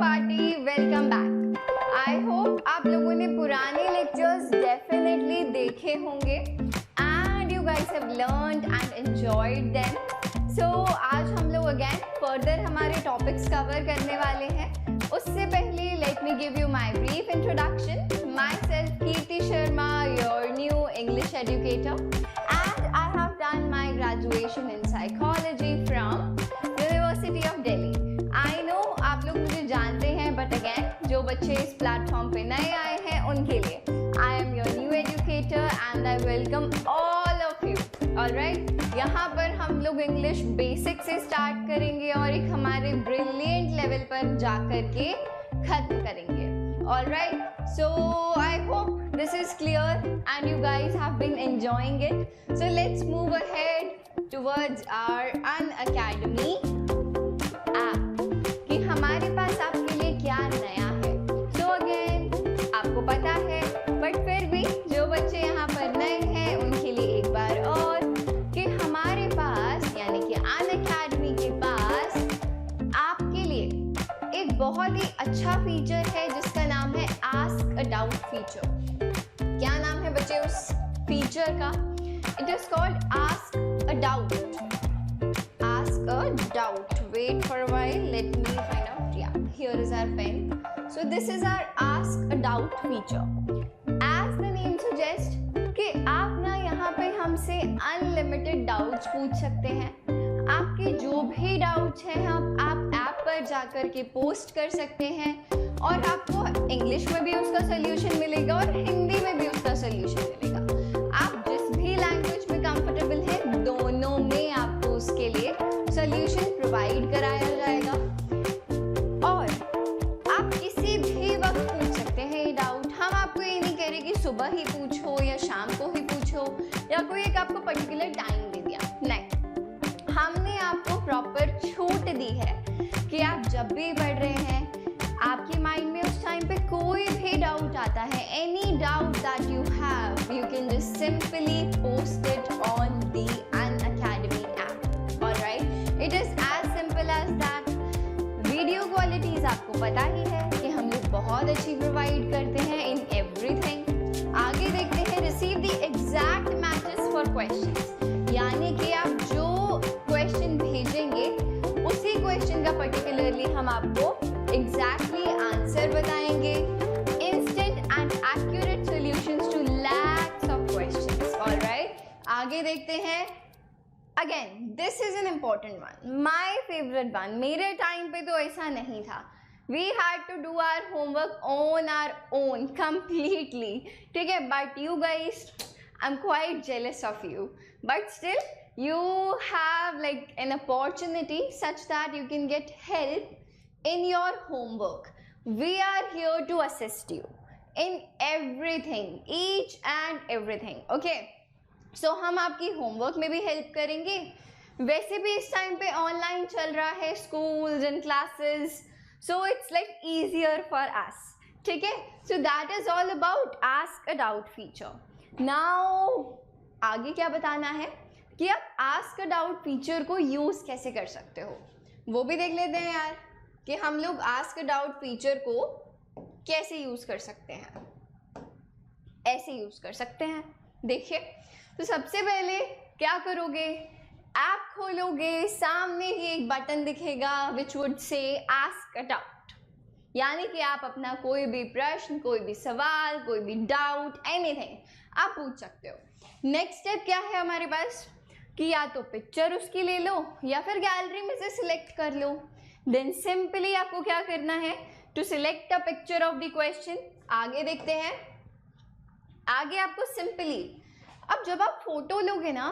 Party, welcome back. I hope आप लोगों ने पुराने लेक्चर्स डेफिनेटली देखे होंगे and you guys have learned and enjoyed them. So आज हम लोग अगेन फर्दर हमारे टॉपिक्स कवर करने वाले हैं। उससे पहले let me give you my brief introduction. Myself Kirti Sharma, your new English educator, and I have done my graduation in psychology from university of Delhi. I know आप लोग मुझे जानते हैं, बट अगेन जो बच्चे इस प्लेटफॉर्म पे नए आए हैं उनके लिए I am your new educator and I welcome all of you. Alright, यहाँ पर हम लोग इंग्लिश बेसिक से स्टार्ट करेंगे और एक हमारे ब्रिलियंट लेवल पर जाकर के खत्म करेंगे। Alright, so I hope this is clear and you guys have been enjoying it. So let's move ahead towards our Unacademy app कि हमारे पास आपके लिए क्या नया है। So again आपको पता है, बट फिर भी जो बच्चे यहाँ पर नए हैं उनके लिए एक बार और कि हमारे पास यानी कि Unacademy के पास आपके लिए एक बहुत ही अच्छा फीचर है जिसका नाम है आस्क अ डाउट फीचर। क्या नाम है बच्चे उस फीचर का? It is called ask a doubt. Ask a doubt, wait for a while, let me find out. Yeah here is our pen. So this is our ask a doubt feature. As the name suggest कि आप ना यहाँ पे हमसे unlimited doubts पूछ सकते हैं। आपके जो भी डाउट्स हैं आप ऐप पर जाकर के पोस्ट कर सकते हैं और आपको इंग्लिश में भी उसका सोल्यूशन मिलेगा और हिंदी में भी उसका सोल्यूशन मिलेगा। आप जिस भी लैंग्वेज में कंफर्टेबल हैं दोनों में आपको उसके लिए सोल्यूशन प्रोवाइड कराया जाएगा और आप किसी भी वक्त पूछ सकते हैं ये डाउट। हम आपको ये नहीं कह रहे कि सुबह ही पूछो या शाम को ही पूछो या कोई एक आपको पर्टिकुलर टाइम दे दिया, नहीं। हमने आपको प्रॉपर छूट दी है कि आप जब भी पढ़ रहे हैं आपके माइंड में उस टाइम पे कोई भी डाउट आता है, any doubt that you have, you can just simply post it on the Unacademy app. Alright, it is as simple as that. Video qualities आपको पता ही है कि हम लोग बहुत अच्छी प्रोवाइड करते हैं इन एवरीथिंग। आगे देखते हैं receive the exact matches for questions, यानी कि आप जो क्वेश्चन भेजेंगे उसी क्वेश्चन का पर्टिकुलरली हम आपको एग्जैक्टली आंसर बताएंगे। Instant and accurate solutions to lakhs of questions. Alright, आगे देखते हैं। Again this is an important one, my favourite one. मेरे टाइम पे तो ऐसा नहीं था। We had to do our homework on our own completely, ठीक है। But you guys, I am quite jealous of you, but still you have like an opportunity such that you can get help in your homework. We are here to assist you in everything, each and everything, okay? So हम आपकी homework में भी help करेंगे। वैसे भी इस time पे online चल रहा है schools and classes, so it's like easier for us, ठीक है। So that is all about ask a doubt feature. Now आगे क्या बताना है कि आप आस्क अ डाउट फीचर को यूज़ कैसे कर सकते हो, वो भी देख लेते हैं यार कि हम लोग आस्क अ डाउट फीचर को कैसे यूज़ कर सकते हैं। ऐसे यूज़ कर सकते हैं, देखिए। तो सबसे पहले क्या करोगे, ऐप खोलोगे, सामने ही एक बटन दिखेगा which would say ask a doubt, यानी कि आप अपना कोई भी प्रश्न, कोई भी सवाल, कोई भी डाउट, एनीथिंग आप पूछ सकते हो। नेक्स्ट स्टेप क्या है हमारे पास कि या तो पिक्चर उसकी ले लो या फिर गैलरी में से सिलेक्ट कर लो। देन सिंपली आपको क्या करना है, to select a picture of the question. आगे देखते हैं। आगे आपको सिंपली, अब जब आप फोटो लोगे ना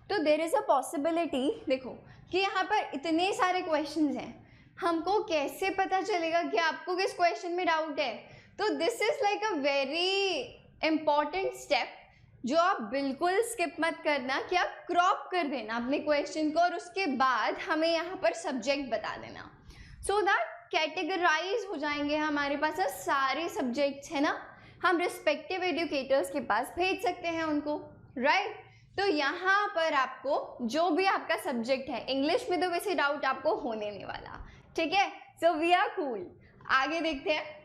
तो देयर इज अ पॉसिबिलिटी, देखो कि यहाँ पर इतने सारे क्वेश्चंस हैं, हमको कैसे पता चलेगा कि आपको किस क्वेश्चन में डाउट है। तो this is like a very important step जो आप बिल्कुल स्किप मत करना कि आप क्रॉप कर देना अपने क्वेश्चन को और उसके बाद हमें यहाँ पर सब्जेक्ट बता देना, सो दैट कैटेगराइज हो जाएंगे हमारे पास सारे सब्जेक्ट्स है ना, हम रिस्पेक्टिव एजुकेटर्स के पास भेज सकते हैं उनको, राइट। तो यहाँ पर आपको जो भी आपका सब्जेक्ट है, इंग्लिश में तो वैसे डाउट आपको होने नहीं वाला, ठीक है। So we are cool. आगे देखते हैं.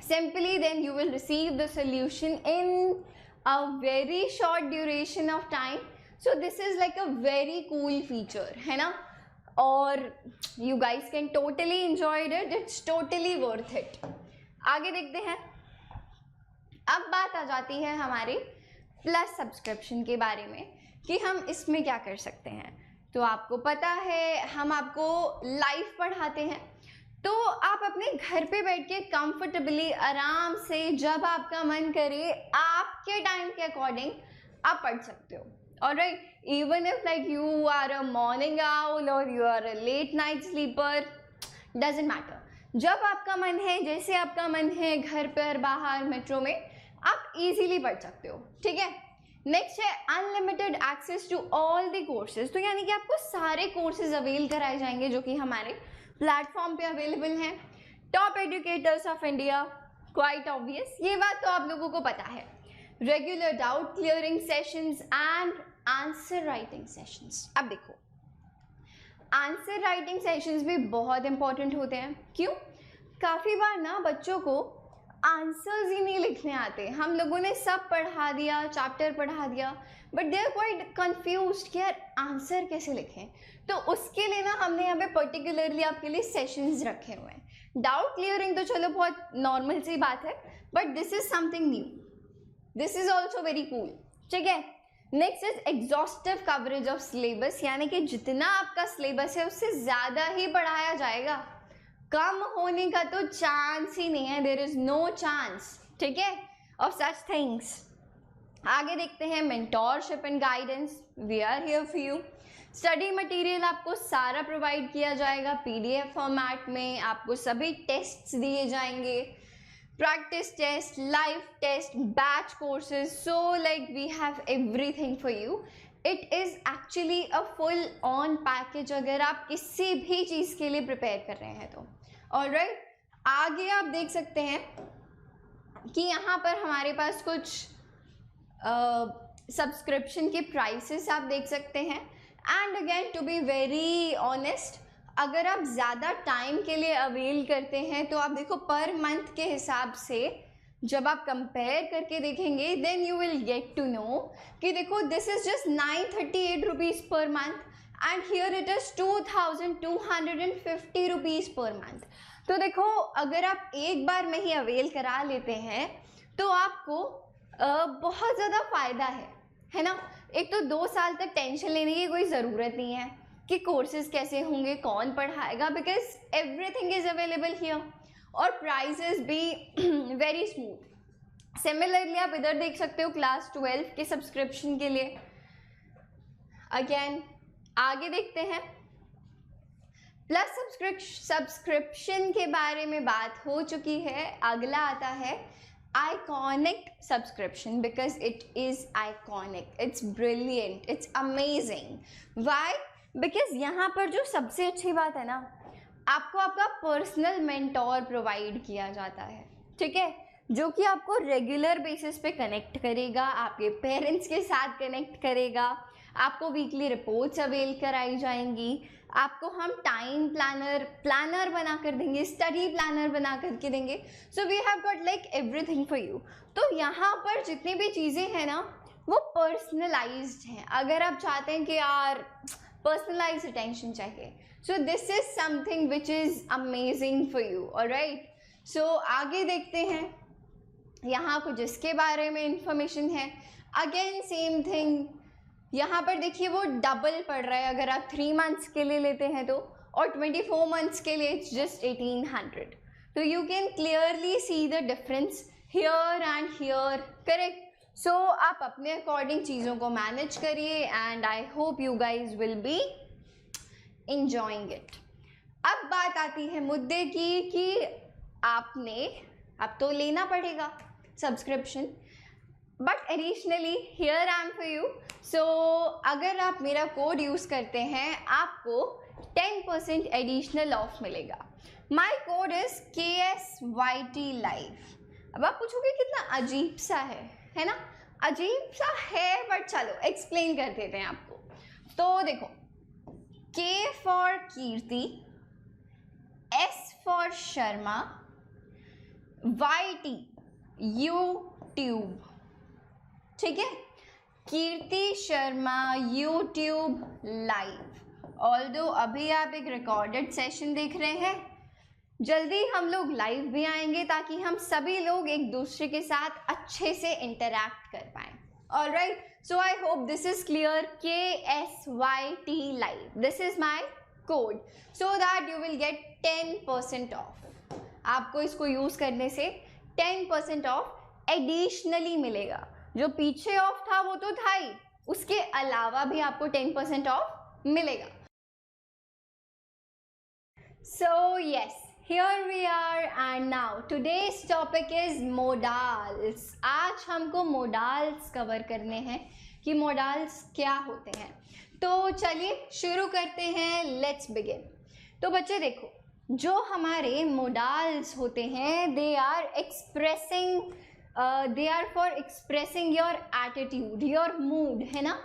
Simply then you will receive the solution in a very short duration of time. So this is like a very cool feature, है ना. और you guys can totally enjoy it. It's totally worth it. आगे देखते हैं. अब बात आ जाती है हमारे प्लस सब्सक्रिप्शन के बारे में कि हम इसमें क्या कर सकते हैं. तो आपको पता है हम आपको लाइव पढ़ाते हैं, तो आप अपने घर पे बैठ के कंफर्टेबली आराम से जब आपका मन करे आपके टाइम के अकॉर्डिंग आप पढ़ सकते हो. Alright, even if like you are a morning owl और you are a late night sleeper, doesn't matter. जब आपका मन है, जैसे आपका मन है, घर पर, बाहर, मेट्रो में, आप इजीली पढ़ सकते हो. ठीक है. नेक्स्ट है unlimited access to all the courses. तो यानी कि आपको सारे कोर्सेज अवेल कराए जाएंगे जो कि हमारे प्लेटफॉर्म पे अवेलेबल हैं. Top educators of India, quite obvious, ये बात तो आप लोगों को पता है. Regular doubt clearing sessions and answer writing sessions. अब देखो, आंसर राइटिंग सेशंस भी बहुत इंपॉर्टेंट होते हैं. क्यों? काफ़ी बार ना बच्चों को आंसर्स ही नहीं लिखने आते. हम लोगों ने सब पढ़ा दिया, चैप्टर पढ़ा दिया, but they are quite confused कि यार आंसर कैसे लिखें. तो उसके लिए ना हमने यहाँ पे पर्टिकुलरली आपके लिए सेशंस रखे हुए हैं. डाउट क्लियरिंग तो चलो बहुत नॉर्मल सी बात है, but this is something new. This is also very cool. ठीक है. Next is exhaustive coverage of syllabus, यानी कि जितना आपका सिलेबस है उससे ज़्यादा ही पढ़ाया जाएगा. कम होने का तो चांस ही नहीं है. There is no chance. ठीक है, ऑफ सच थिंग्स. आगे देखते हैं mentorship and guidance. We are here for you. Study material आपको सारा प्रोवाइड किया जाएगा पीडीएफ फॉर्मेट में. आपको सभी टेस्ट्स दिए जाएंगे, practice test, live test, batch courses. So like we have everything for you. It is actually a full on package अगर आप किसी भी चीज़ के लिए प्रिपेयर कर रहे हैं तो. ऑलराइट, आगे आप देख सकते हैं कि यहाँ पर हमारे पास कुछ सब्सक्रिप्शन के प्राइसेस आप देख सकते हैं. And again to be very honest, अगर आप ज़्यादा टाइम के लिए अवेल करते हैं तो आप देखो पर मंथ के हिसाब से जब आप कंपेयर करके देखेंगे then you will get to know कि देखो this is just 938 rupees per month and here it is 2250 rupees per month. तो देखो अगर आप एक बार में ही अवेल करा लेते हैं तो आपको बहुत ज़्यादा फ़ायदा है ना. एक तो 2 साल तक टेंशन लेने की कोई ज़रूरत नहीं है कि कोर्सेज कैसे होंगे, कौन पढ़ाएगा, because everything is available here. और प्राइसेस भी वेरी स्मूथ. सिमिलरली आप इधर देख सकते हो क्लास 12 के सब्सक्रिप्शन के लिए. अगेन आगे देखते हैं. प्लस सब्सक्रिप्शन के बारे में बात हो चुकी है. अगला आता है iconic subscription, because it is iconic, it's brilliant, it's amazing. Why? Because यहाँ पर जो सबसे अच्छी बात है ना, आपको आपका पर्सनल मेंटोर प्रोवाइड किया जाता है. ठीक है, जो कि आपको रेगुलर बेसिस पे कनेक्ट करेगा, आपके पेरेंट्स के साथ कनेक्ट करेगा. आपको वीकली रिपोर्ट्स अवेल कराई जाएंगी. आपको हम टाइम प्लानर बना कर देंगे, स्टडी प्लानर बना करके देंगे. So we have got like everything for you. तो यहाँ पर जितनी भी चीज़ें हैं ना वो पर्सनलाइज्ड हैं. अगर आप चाहते हैं कि यार पर्सनलाइज्ड अटेंशन चाहिए, so this is something which is amazing for you. Alright, so आगे देखते हैं. यहाँ कुछ इसके बारे में इंफॉर्मेशन है. अगेन सेम थिंग, यहाँ पर देखिए वो डबल पड़ रहा है अगर आप 3 मंथ्स के लिए लेते हैं तो, और 24 मंथ्स के लिए इट्स जस्ट 1800. तो you can clearly see the difference here and here. Correct. So आप अपने अकॉर्डिंग चीज़ों को मैनेज करिए and I hope you guys will be enjoying it. अब बात आती है मुद्दे की कि आपने अब तो लेना पड़ेगा subscription, but additionally here I am for you. So अगर आप मेरा कोड यूज़ करते हैं आपको 10% एडिशनल ऑफ मिलेगा. My code is KSYT Live. अब आप पूछोगे कितना अजीब सा है ना? अजीब सा है, बट चलो एक्सप्लेन कर देते हैं आपको. तो देखो, K for Kirti, S for for Sharma, YT YouTube, ठीक है, कीर्ति शर्मा यूट्यूब लाइव। ऑल्दो अभी आप एक रिकॉर्डेड सेशन देख रहे हैं, जल्दी हम लोग लाइव भी आएंगे ताकि हम सभी लोग एक दूसरे के साथ अच्छे से इंटरैक्ट कर पाएं। Alright, so I hope this is clear. KSYT live, this is my code so that you will gate 10% of. आपको इसको यूज करने से 10% ऑफ एडिशनली मिलेगा। जो पीछे ऑफ था वो तो था ही, उसके अलावा भी आपको 10% ऑफ मिलेगा। So yes, here we are and now today's topic is modals। आज हमको modals कवर करने हैं कि modals क्या होते हैं। तो चलिए शुरू करते हैं, let's begin। तो बच्चे देखो, जो हमारे modals होते हैं they are for expressing your attitude, your mood, है ना,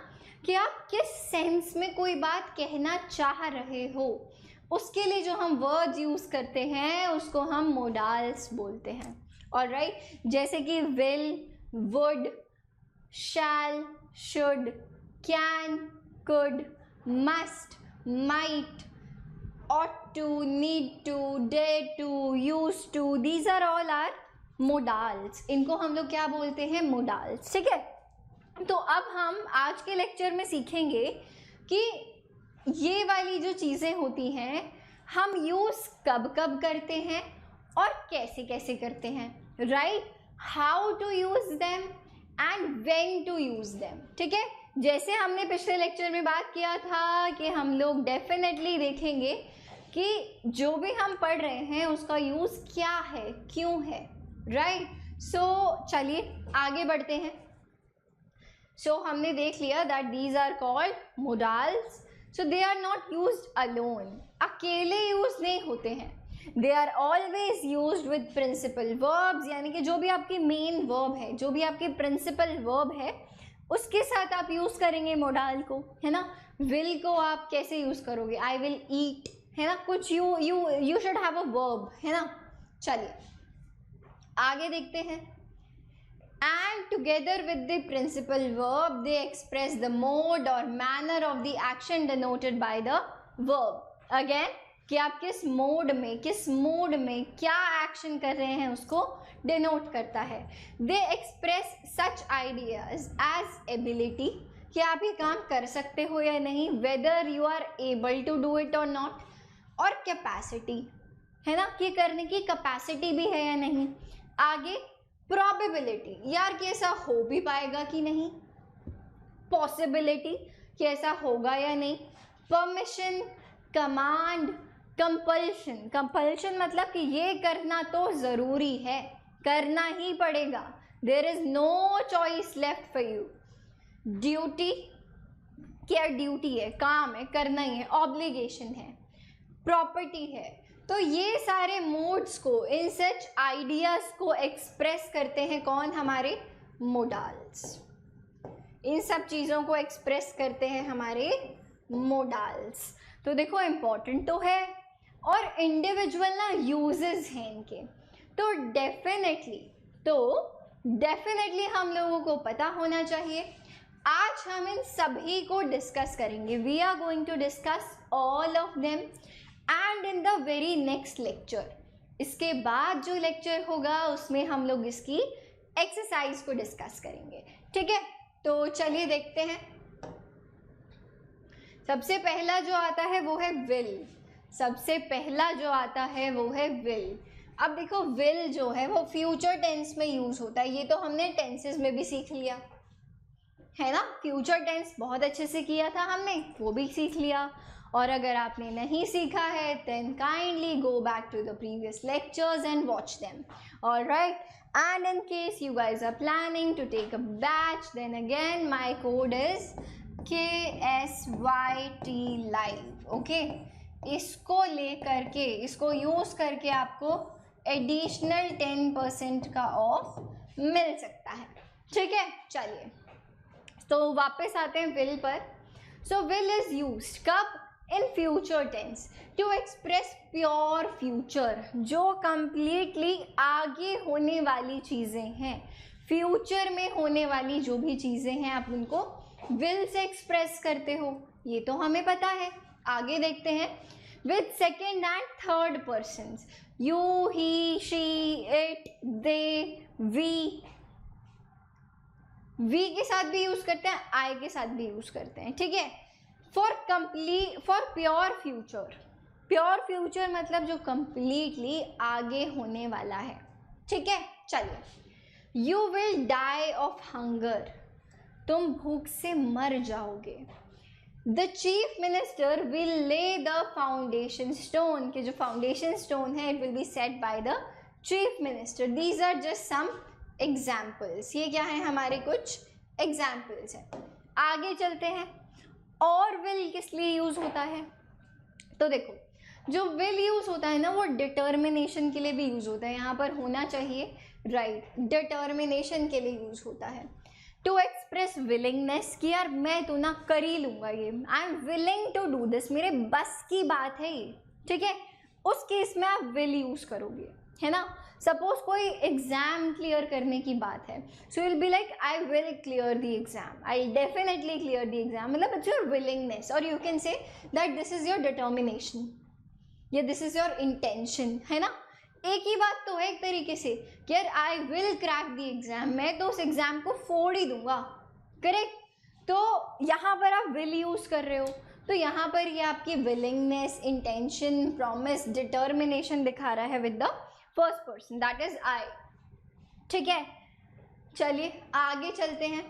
कि आप किस सेंस में कोई बात कहना चाह रहे हो, उसके लिए जो हम वर्ड्स यूज़ करते हैं उसको हम मोडाल्स बोलते हैं। ऑलराइट, जैसे कि will, would, shall, should, can, could, must, might, ought to, need to, dare to, used to, these are all our modals। इनको हम लोग क्या बोलते हैं? modals, ठीक है। तो अब हम आज के लेक्चर में सीखेंगे कि ये वाली जो चीज़ें होती हैं हम यूज़ कब कब करते हैं और कैसे कैसे करते हैं, right, how to use them and when to use them, ठीक है। जैसे हमने पिछले लेक्चर में बात किया था कि हम लोग डेफिनेटली देखेंगे कि जो भी हम पढ़ रहे हैं उसका यूज़ क्या है, क्यों है, राइट। सो चलिए आगे बढ़ते हैं। सो हमने देख लिया that these are called modals. So they are not used alone, अकेले यूज नहीं होते हैं। They are always used with principal verbs, यानी कि जो भी आपकी मेन वर्ब है, जो भी आपकी प्रिंसिपल वर्ब है, उसके साथ आप यूज़ करेंगे मोडाल को, है ना। विल को आप कैसे यूज़ करोगे? आई विल ईट, है ना, कुछ you should have a verb, है ना। चलिए आगे देखते हैं। And together with the principal verb they express the mode or manner of the action denoted by the verb। Again, कि आप किस मोड में क्या एक्शन कर रहे हैं उसको डिनोट करता है। They express such ideas as ability, कि आप ये काम कर सकते हो या नहीं, whether you are able to do it or not, और capacity, है ना, कि करने की कैपेसिटी भी है या नहीं। आगे प्रोबेबिलिटी, यार कि ऐसा हो भी पाएगा कि नहीं, पॉसिबिलिटी कि ऐसा होगा या नहीं, परमिशन, कमांड, कंपल्शन, कंपल्शन मतलब कि ये करना तो ज़रूरी है, करना ही पड़ेगा, there is no choice left for you. Duty, क्या ड्यूटी है, काम है, करना ही है, ऑब्लिगेशन है, प्रॉपर्टी है। तो ये सारे मोड्स को, इन सच आइडियाज़ को एक्सप्रेस करते हैं कौन? हमारे मोडाल्स। इन सब चीज़ों को एक्सप्रेस करते हैं हमारे मोडाल्स। तो देखो इम्पॉर्टेंट तो है और इंडिविजुअल ना यूजेस हैं इनके। तो डेफिनेटली हम लोगों को पता होना चाहिए। आज हम इन सभी को डिस्कस करेंगे। We are going to discuss all of them and in the very next lecture, इसके बाद जो लेक्चर होगा उसमें हम लोग इसकी एक्सरसाइज को डिस्कस करेंगे, ठीक है। तो चलिए देखते हैं। सबसे पहला जो आता है वो है विल। अब देखो विल जो है वो फ्यूचर टेंस में यूज होता है। ये तो हमने टेंसेस में भी सीख लिया है ना, फ्यूचर टेंस बहुत अच्छे से किया था हमने, वो भी सीख लिया। और अगर आपने नहीं सीखा है then kindly go back to the previous lectures and watch them, all right। And in case you guys are planning to take a batch, then again my code is KSYT live, okay। इसको लेकर के, इसको use करके आपको additional 10% का of मिल सकता है, ठीक है। चलिए तो वापस आते हैं विल पर। सो विल इज यूज्ड कब? In future tense to express pure future, जो कंप्लीटली आगे होने वाली चीज़ें हैं, फ्यूचर में होने वाली जो भी चीज़ें हैं आप उनको विल से एक्सप्रेस करते हो, ये तो हमें पता है। आगे देखते हैं with second and third persons, you, he, she, it, they, we के साथ भी यूज करते हैं, आई के साथ भी यूज करते हैं, ठीक है। For pure future, pure future मतलब जो कंप्लीटली आगे होने वाला है, ठीक है। चलिए, you will die of hunger, तुम भूख से मर जाओगे। The chief minister will lay the foundation stone, के जो फाउंडेशन स्टोन है it will be set by the chief minister. These are just some examples, ये क्या है, हमारे कुछ एग्जाम्पल्स हैं। आगे चलते हैं, और विल किस लिए यूज होता है, तो देखो जो विल यूज होता है ना वो डिटर्मिनेशन के लिए भी यूज होता है, यहाँ पर होना चाहिए राइट, डिटर्मिनेशन के लिए यूज होता है। टू एक्सप्रेस विलिंगनेस, कि यार मैं तो ना कर ही लूँगा ये, I am willing to do this, मेरे बस की बात है ये, ठीक है, उस केस में आप विल यूज करोगे, है ना। सपोज कोई एग्जाम क्लियर करने की बात है, so will be like I will clear the exam, I definitely clear the exam, मतलब इट्स योर विलिंगनेस, और you can say that this is your determination या दिस इज योर इंटेंशन, है ना। एक ही बात तो है एक तरीके से कि यार I will crack the exam, मैं तो उस एग्जाम को फोड़ ही दूंगा, करेक्ट। तो यहाँ पर आप विल यूज कर रहे हो, तो यहाँ पर ये आपकी विलिंगनेस, इंटेंशन, प्रॉमिस, डिटर्मिनेशन दिखा रहा है with the first person, that is I, ठीक है। चलिए आगे चलते हैं।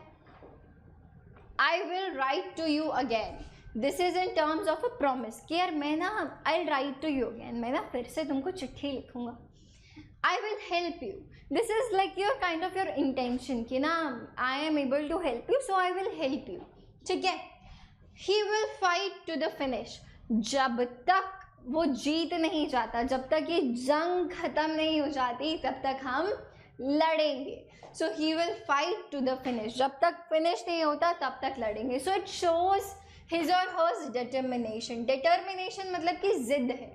I will write to you again, this is in terms of a promise, कि यार मैं ना I write to you again, मैं ना फिर से तुमको चिट्ठी लिखूंगा। I will help you, this is like your kind of your intention कि ना I am able to help you, so I will help you, ठीक है। He will fight to the finish, जब तक वो जीत नहीं जाता, जब तक ये जंग खत्म नहीं हो जाती तब तक हम लड़ेंगे। So he will fight to the finish, जब तक फिनिश नहीं होता तब तक लड़ेंगे। सो इट शोज हिज और हर्स डिटर्मिनेशन, डिटर्मिनेशन मतलब कि जिद है,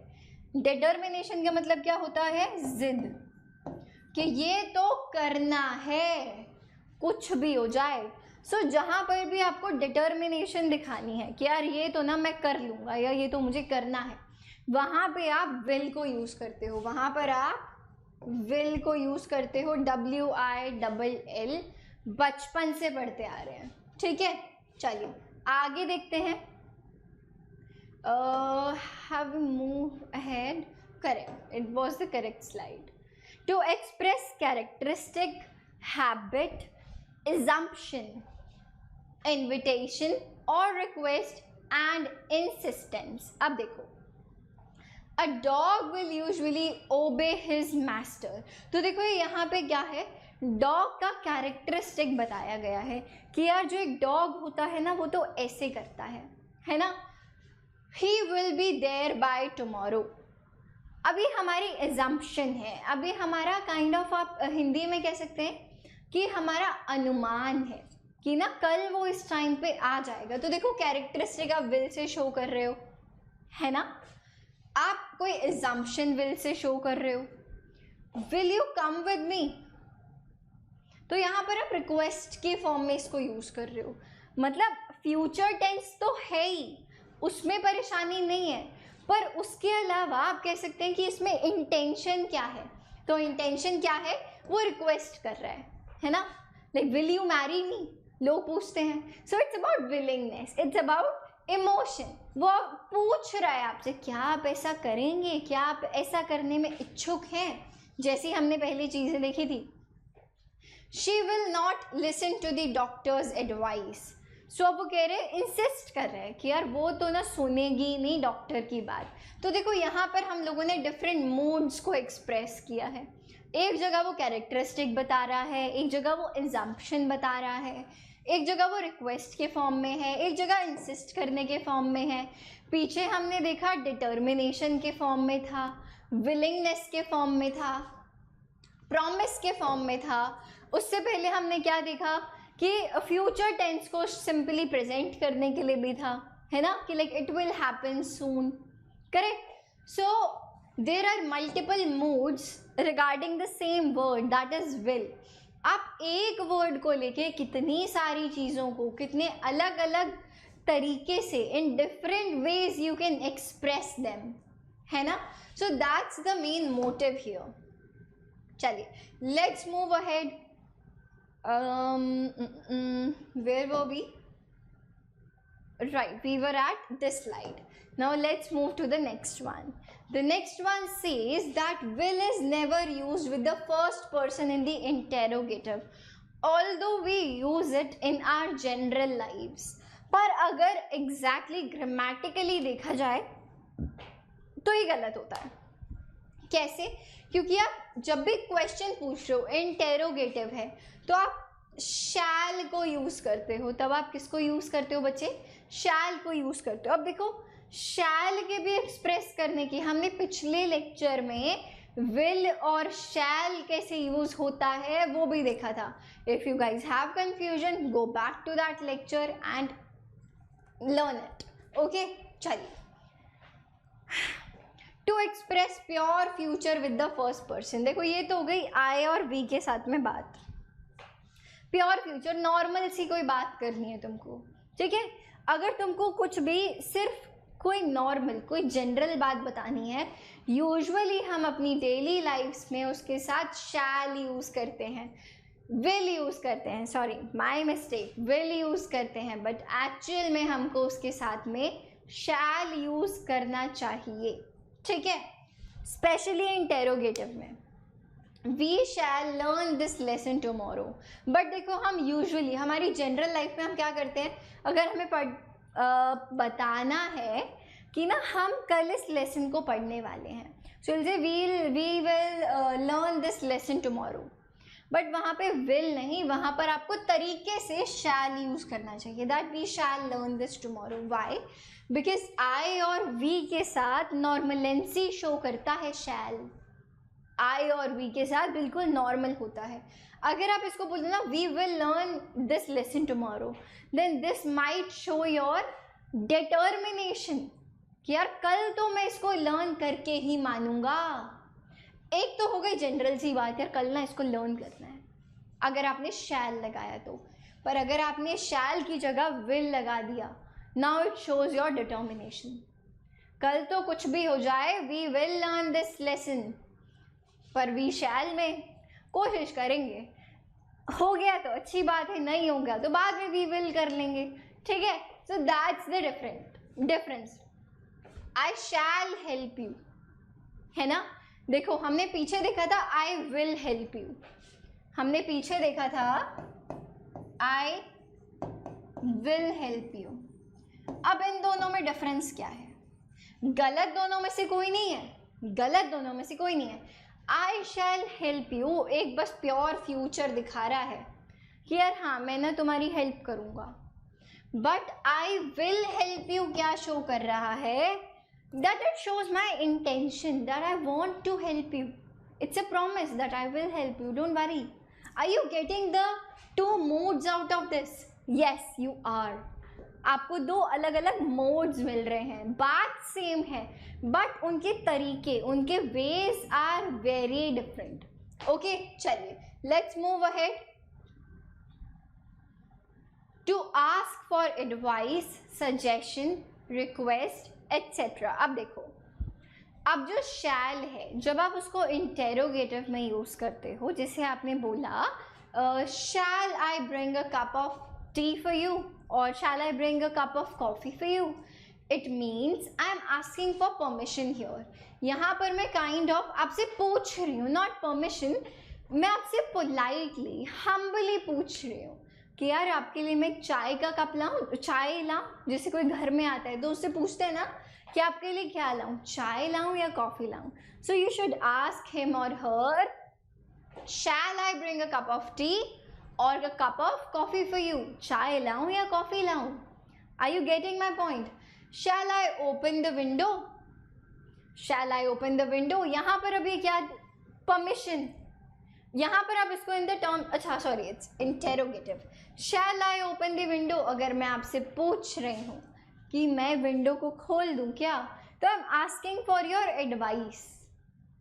डिटर्मिनेशन का मतलब क्या होता है, जिद, कि ये तो करना है कुछ भी हो जाए। सो जहाँ पर भी आपको डिटर्मिनेशन दिखानी है कि यार ये तो ना मैं कर लूँगा या ये तो मुझे करना है, वहाँ पे आप विल को यूज़ करते हो, वहाँ पर आप विल को यूज़ करते हो, WILL, बचपन से पढ़ते आ रहे हैं, ठीक है। चलिए आगे देखते हैं। Have move ahead, correct, it was the correct slide. To express characteristic, habit, assumption, invitation or request and insistence। अब देखो, a dog will usually obey his master, तो देखो यहाँ पे क्या है, डॉग का कैरेक्टरिस्टिक बताया गया है कि यार जो एक डॉग होता है ना वो तो ऐसे करता है ना। he will be there by tomorrow, अभी हमारी एजम्पशन है, अभी हमारा काइंड ऑफ आप हिंदी में कह सकते हैं कि हमारा अनुमान है कि ना कल वो इस टाइम पे आ जाएगा। तो देखो कैरेक्टरिस्टिक आप विल से शो कर रहे हो, है ना, आप कोई एजम्पशन विल से शो कर रहे हो, will you come with me, तो यहाँ पर आप रिक्वेस्ट के फॉर्म में इसको यूज कर रहे हो, मतलब फ्यूचर टेंस तो है ही, उसमें परेशानी नहीं है, पर उसके अलावा आप कह सकते हैं कि इसमें इंटेंशन क्या है, तो इंटेंशन क्या है, वो रिक्वेस्ट कर रहा है ना, like will you marry me लोग पूछते हैं। So it's about willingness, it's about emotion, वो पूछ रहा है आपसे क्या आप ऐसा करेंगे, क्या आप ऐसा करने में इच्छुक हैं, जैसी हमने पहली चीज़ें देखी थी। She will not listen to the doctor's advice, so अब वो कह रहे हैं, इंसिस्ट कर रहे हैं कि यार वो तो ना सुनेगी नहीं डॉक्टर की बात। तो देखो यहाँ पर हम लोगों ने डिफरेंट मूड्स को एक्सप्रेस किया है, एक जगह वो कैरेक्टरिस्टिक बता रहा है, एक जगह वो एग्जाम्पशन बता रहा है, एक जगह वो रिक्वेस्ट के फॉर्म में है, एक जगह इंसिस्ट करने के फॉर्म में है, पीछे हमने देखा डिटर्मिनेशन के फॉर्म में था, विलिंगनेस के फॉर्म में था, प्रॉमिस के फॉर्म में था, उससे पहले हमने क्या देखा कि फ्यूचर टेंस को सिंपली प्रेजेंट करने के लिए भी था, है ना, कि like it will happen soon, correct. So there are multiple moods regarding the same word, that is will. आप एक वर्ड को लेके कितनी सारी चीज़ों को कितने अलग अलग तरीके से in different ways you can express them, है ना। So that's the main motive here. चलिए let's move ahead. where were we? Right, we were at this slide. Now let's move to the next one. The next one says that will is never used with the first person in the interrogative, although we use it in our general lives. पर अगर exactly grammatically देखा जाए तो ये गलत होता है। कैसे? क्योंकि आप जब भी क्वेश्चन पूछ रहे हो, इंटेरोगेटिव है, तो आप शैल को यूज़ करते हो। तब आप किसको यूज़ करते हो बच्चे? शैल को यूज़ करते हो। अब देखो शैल के भी एक्सप्रेस करने की हमने पिछले लेक्चर में विल और शैल कैसे यूज़ होता है वो भी देखा था। If you guys have confusion, go back to that lecture and learn it. Okay, चलिए। To express pure future with the first person, देखो ये तो हो गई आई और वी के साथ में बात। प्योर फ्यूचर नॉर्मल सी कोई बात करनी है तुमको, ठीक है। अगर तुमको कुछ भी सिर्फ कोई नॉर्मल कोई जनरल बात बतानी है, यूजुअली हम अपनी डेली लाइफ्स में उसके साथ शैल यूज़ करते हैं, विल यूज़ करते हैं, sorry my mistake, will use करते हैं, बट एक्चुअल में हमको उसके साथ में शैल यूज़ करना चाहिए, ठीक है। स्पेशली इंटेरोगेटिव में we shall learn this lesson tomorrow. But देखो हम यूजुअली हमारी जनरल लाइफ में हम क्या करते हैं, अगर हमें बताना है कि ना हम कल इस लेसन को पढ़ने वाले हैं, सो विल से we will learn this lesson tomorrow, but वहाँ पे विल नहीं, वहाँ पर आपको तरीके से शैल यूज़ करना चाहिए, that we shall learn this tomorrow. Why? Because I और वी के साथ नॉर्मलेंसी शो करता है शैल, आई और वी के साथ बिल्कुल नॉर्मल होता है। अगर आप इसको बोलते ना we will learn this lesson tomorrow, then this might show your determination कि यार कल तो मैं इसको लर्न करके ही मानूंगा। एक तो हो गई जनरल सी बात, यार कल ना इसको लर्न करना है, अगर आपने शैल लगाया तो। पर अगर आपने शैल की जगह विल लगा दिया, now it shows your determination. कल तो कुछ भी हो जाए, we will learn this lesson, पर वी शैल में कोशिश करेंगे, हो गया तो अच्छी बात है, नहीं होगा तो बाद में वी विल कर लेंगे, ठीक है। सो that's the difference. I shell help you, है ना। देखो हमने पीछे देखा था आई विल हेल्प यू, हमने पीछे देखा था आई विल हेल्प यू। अब इन दोनों में डिफरेंस क्या है? गलत दोनों में से कोई नहीं है, गलत दोनों में से कोई नहीं है। आई शैल हेल्प यू एक बस प्योर फ्यूचर दिखा रहा है कि यार हाँ मैं ना तुम्हारी हेल्प करूँगा, but I will help you क्या शो कर रहा है? That it shows my intention that I want to help you. It's a promise that I will help you. Don't worry. Are you getting the two modes out of this? Yes, you are. आपको दो अलग अलग modes मिल रहे हैं, बात same है but उनके तरीके, उनके ways are very different. Okay चलिए let's move ahead to ask for advice, suggestion, request etcetera. अब देखो, अब जो शैल है जब आप उसको इंटेरोगेटिव में यूज़ करते हो, जैसे आपने बोला shall I bring a cup of tea for you और shall I bring a cup of coffee for you, it means I am asking for permission here. यहाँ पर मैं काइंड ऑफ आपसे पूछ रही हूँ, नॉट परमिशन, मैं आपसे पोलाइटली हम्बली पूछ रही हूँ कि यार आपके लिए मैं चाय का कप लाऊं, चाय लाऊं। जैसे कोई घर में आता है तो उससे पूछते हैं ना कि आपके लिए क्या लाऊं, चाय लाऊं या कॉफ़ी लाऊं। So you should ask him और her shall I bring a cup of tea और a cup of coffee for you, चाय लाऊं या कॉफ़ी लाऊं। Are you getting my point? Shall I open the window, shall I open the window, यहाँ पर अभी क्या परमिशन, यहाँ पर आप इसको इन द टर्म, अच्छा sorry it's interrogative. Shall I open the window अगर मैं आपसे पूछ रही हूँ, कि मैं विंडो को खोल दूँ क्या? तो I am asking for your advice,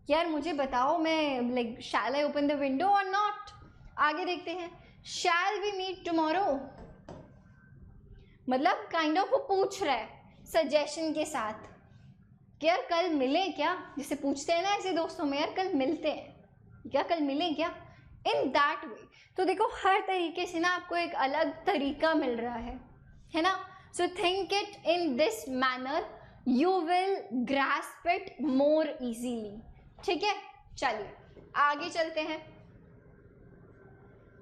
यार मुझे बताओ, मैं like shall I open the window और नॉट? आगे देखते हैं, शैल वी मीट टुमारो, मतलब काइंड ऑफ वो पूछ रहा है सजेशन के साथ कि यार कल मिले क्या, जिसे पूछते हैं ना ऐसे दोस्तों में, यार कल मिलते हैं क्या, कल मिलें क्या, इन दैट वे। तो देखो हर तरीके से ना आपको एक अलग तरीका मिल रहा है ना। So think it in this manner, you will grasp it more easily, ठीक है। चलिए आगे चलते हैं।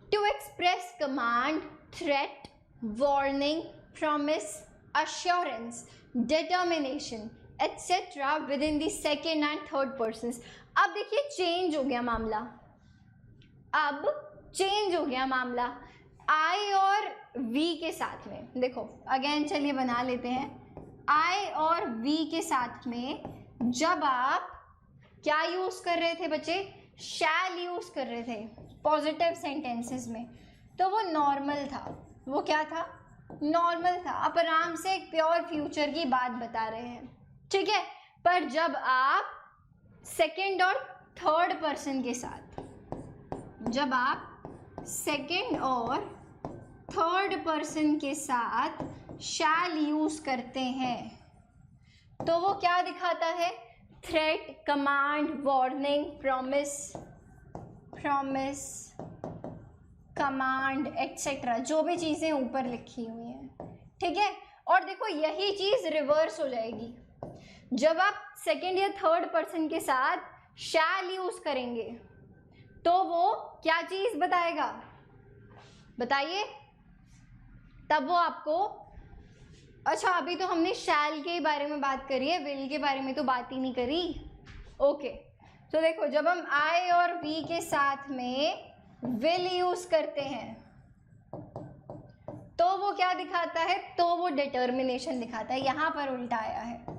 To express command, threat, warning, promise, assurance, determination etcetera with in the second and third persons. अब देखिए चेंज हो गया मामला, अब चेंज हो गया मामला आई और वी के साथ में। देखो अगेन चलिए बना लेते हैं, आई और वी के साथ में जब आप क्या यूज़ कर रहे थे बच्चे, शैल यूज़ कर रहे थे पॉजिटिव सेंटेंसेस में, तो वो नॉर्मल था। वो क्या था? नॉर्मल था। आप आराम से एक प्योर फ्यूचर की बात बता रहे हैं, ठीक है। पर जब आप सेकेंड और थर्ड पर्सन के साथ, जब आप सेकेंड और थर्ड पर्सन के साथ शैल यूज़ करते हैं तो वो क्या दिखाता है? Threat, command, warning, promise, command etcetera, जो भी चीज़ें ऊपर लिखी हुई हैं, ठीक है। और देखो यही चीज़ रिवर्स हो जाएगी जब आप सेकेंड या थर्ड पर्सन के साथ शैल यूज़ करेंगे, तो वो क्या चीज़ बताएगा? बताइए। तब वो आपको, अच्छा अभी तो हमने शैल के बारे में बात करी है, विल के बारे में तो बात ही नहीं करी। ओके, तो देखो जब हम आई और वी के साथ में विल यूज़ करते हैं तो वो क्या दिखाता है? तो वो डिटर्मिनेशन दिखाता है। यहाँ पर उल्टा आया है।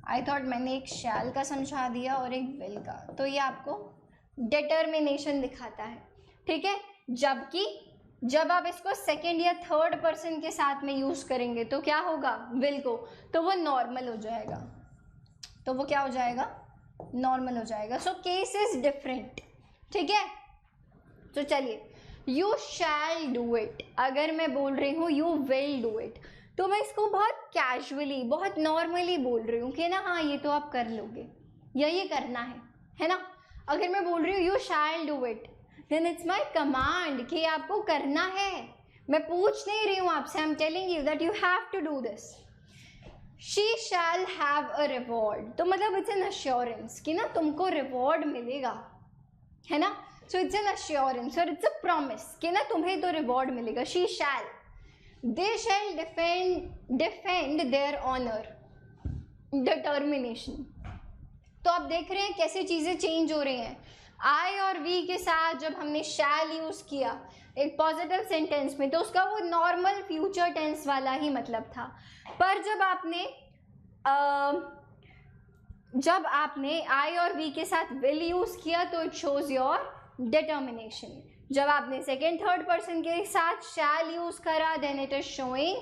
आई थॉट मैंने एक शैल का समझा दिया और एक विल का, तो ये आपको डिटर्मिनेशन दिखाता है, ठीक है। जबकि जब आप इसको सेकेंड या थर्ड पर्सन के साथ में यूज़ करेंगे तो क्या होगा? विल को, तो वो नॉर्मल हो जाएगा। तो वो क्या हो जाएगा? नॉर्मल हो जाएगा। सो केस इज डिफरेंट, ठीक है। तो चलिए, यू शैल डू इट, अगर मैं बोल रही हूँ यू विल डू इट, तो मैं इसको बहुत कैजुअली, बहुत नॉर्मली बोल रही हूँ कि ना हाँ ये तो आप कर लोगे या ये करना है ना। अगर मैं बोल रही हूँ you shall do it, then it's my command कि आपको करना है। मैं पूछ नहीं रही हूँ आपसे, I am telling you that you have to do this. She shall have a reward, तो मतलब इट्स एन अश्योरेंस कि ना तुमको रिवॉर्ड मिलेगा, है ना। सो इट्स एन अश्योरेंस और इट्स अ प्रॉमिस कि ना तुम्हें तो रिवॉर्ड मिलेगा। She shall, they shall defend their honour, determination. तो आप देख रहे हैं कैसे चीज़ें चेंज हो रही हैं। आई और वी के साथ जब हमने शैल यूज़ किया एक पॉजिटिव सेंटेंस में, तो उसका वो नॉर्मल फ्यूचर टेंस वाला ही मतलब था। पर जब आपने आई और वी के साथ विल यूज़ किया तो इट शोज़ योर डिटर्मिनेशन। जब आपने सेकेंड थर्ड पर्सन के साथ शैल यूज़ करा, then it is showing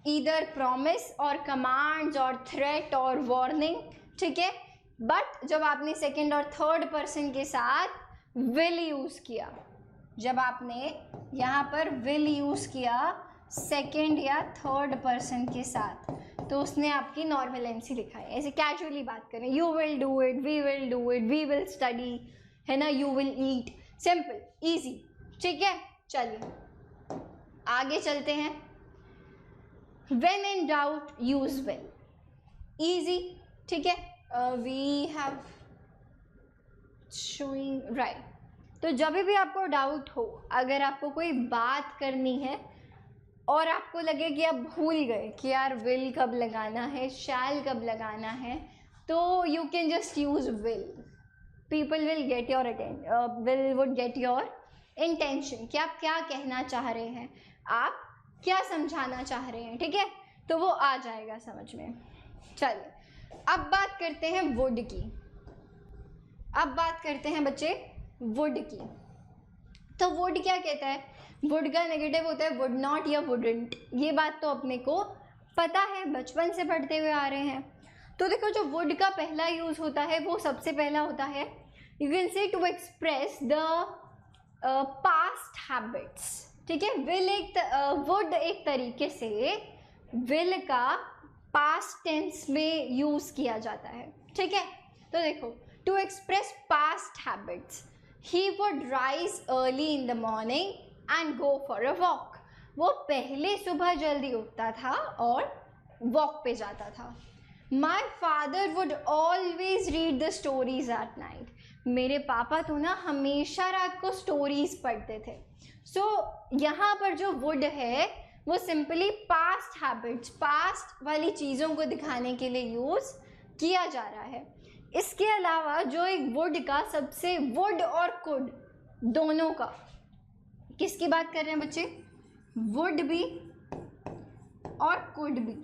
either promise और कमांड्स और थ्रेट और वार्निंग, ठीक है। बट जब आपने सेकेंड और थर्ड पर्सन के साथ विल यूज़ किया, जब आपने यहाँ पर विल यूज़ किया सेकेंड या थर्ड पर्सन के साथ, तो उसने आपकी नॉर्मलेंसी दिखाई। ऐसे कैजुअली बात करें, you will do it, we will do it, we will study, है ना, you will eat, simple easy, ठीक है। चलिए आगे चलते हैं। When in doubt use will, easy, ठीक है। We have showing right. तो जब भी आपको डाउट हो, अगर आपको कोई बात करनी है और आपको लगे कि आप भूल गए कि यार विल कब लगाना है, शैल कब लगाना है, तो you can just use will. People will get your will would get your intention कि आप क्या कहना चाह रहे हैं, आप क्या समझाना चाह रहे हैं, ठीक है। तो वो आ जाएगा समझ में। चलिए अब बात करते हैं वुड की। अब बात करते हैं बच्चे वुड की। तो वुड क्या कहता है? वुड का नेगेटिव होता है वुड नॉट या वुडंट। ये बात तो अपने को पता है, बचपन से पढ़ते हुए आ रहे हैं। तो देखो जो वुड का पहला यूज होता है वो सबसे पहला होता है, you can say to express the past habits. ठीक है, विल एक वुड एक तरीके से विल का पास्ट टेंस में यूज किया जाता है। ठीक है, तो देखो to express past habits, he would rise early in the morning and go for a walk. वो पहले सुबह जल्दी उठता था और वॉक पे जाता था। My father would always read the stories at night. मेरे पापा तो ना हमेशा रात को स्टोरीज पढ़ते थे। सो यहाँ पर जो वुड है वो सिंपली पास्ट हैबिट्स, पास्ट वाली चीज़ों को दिखाने के लिए यूज़ किया जा रहा है। इसके अलावा जो एक वुड का सबसे, वुड और कुड दोनों का, किसकी बात कर रहे हैं बच्चे? वुड भी और कुड भी,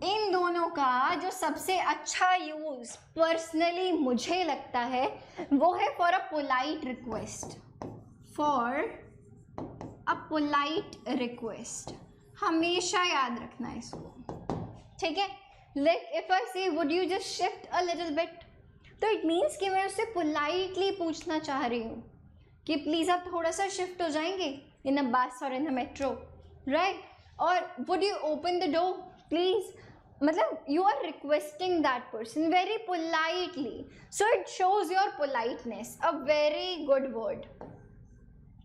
इन दोनों का जो सबसे अच्छा यूज पर्सनली मुझे लगता है वो है for a polite request, for a polite request. हमेशा याद रखना है इसको। ठीक है, लाइक इफ आई से would you just shift a little bit, तो इट मीन्स कि मैं उससे पोलाइटली पूछना चाह रही हूँ कि प्लीज़ आप थोड़ा सा शिफ्ट हो जाएंगे इन अ बस और इन अ मेट्रो, राइट? और would you open the door please, मतलब you are requesting that person very politely, so it shows your politeness. A very good word.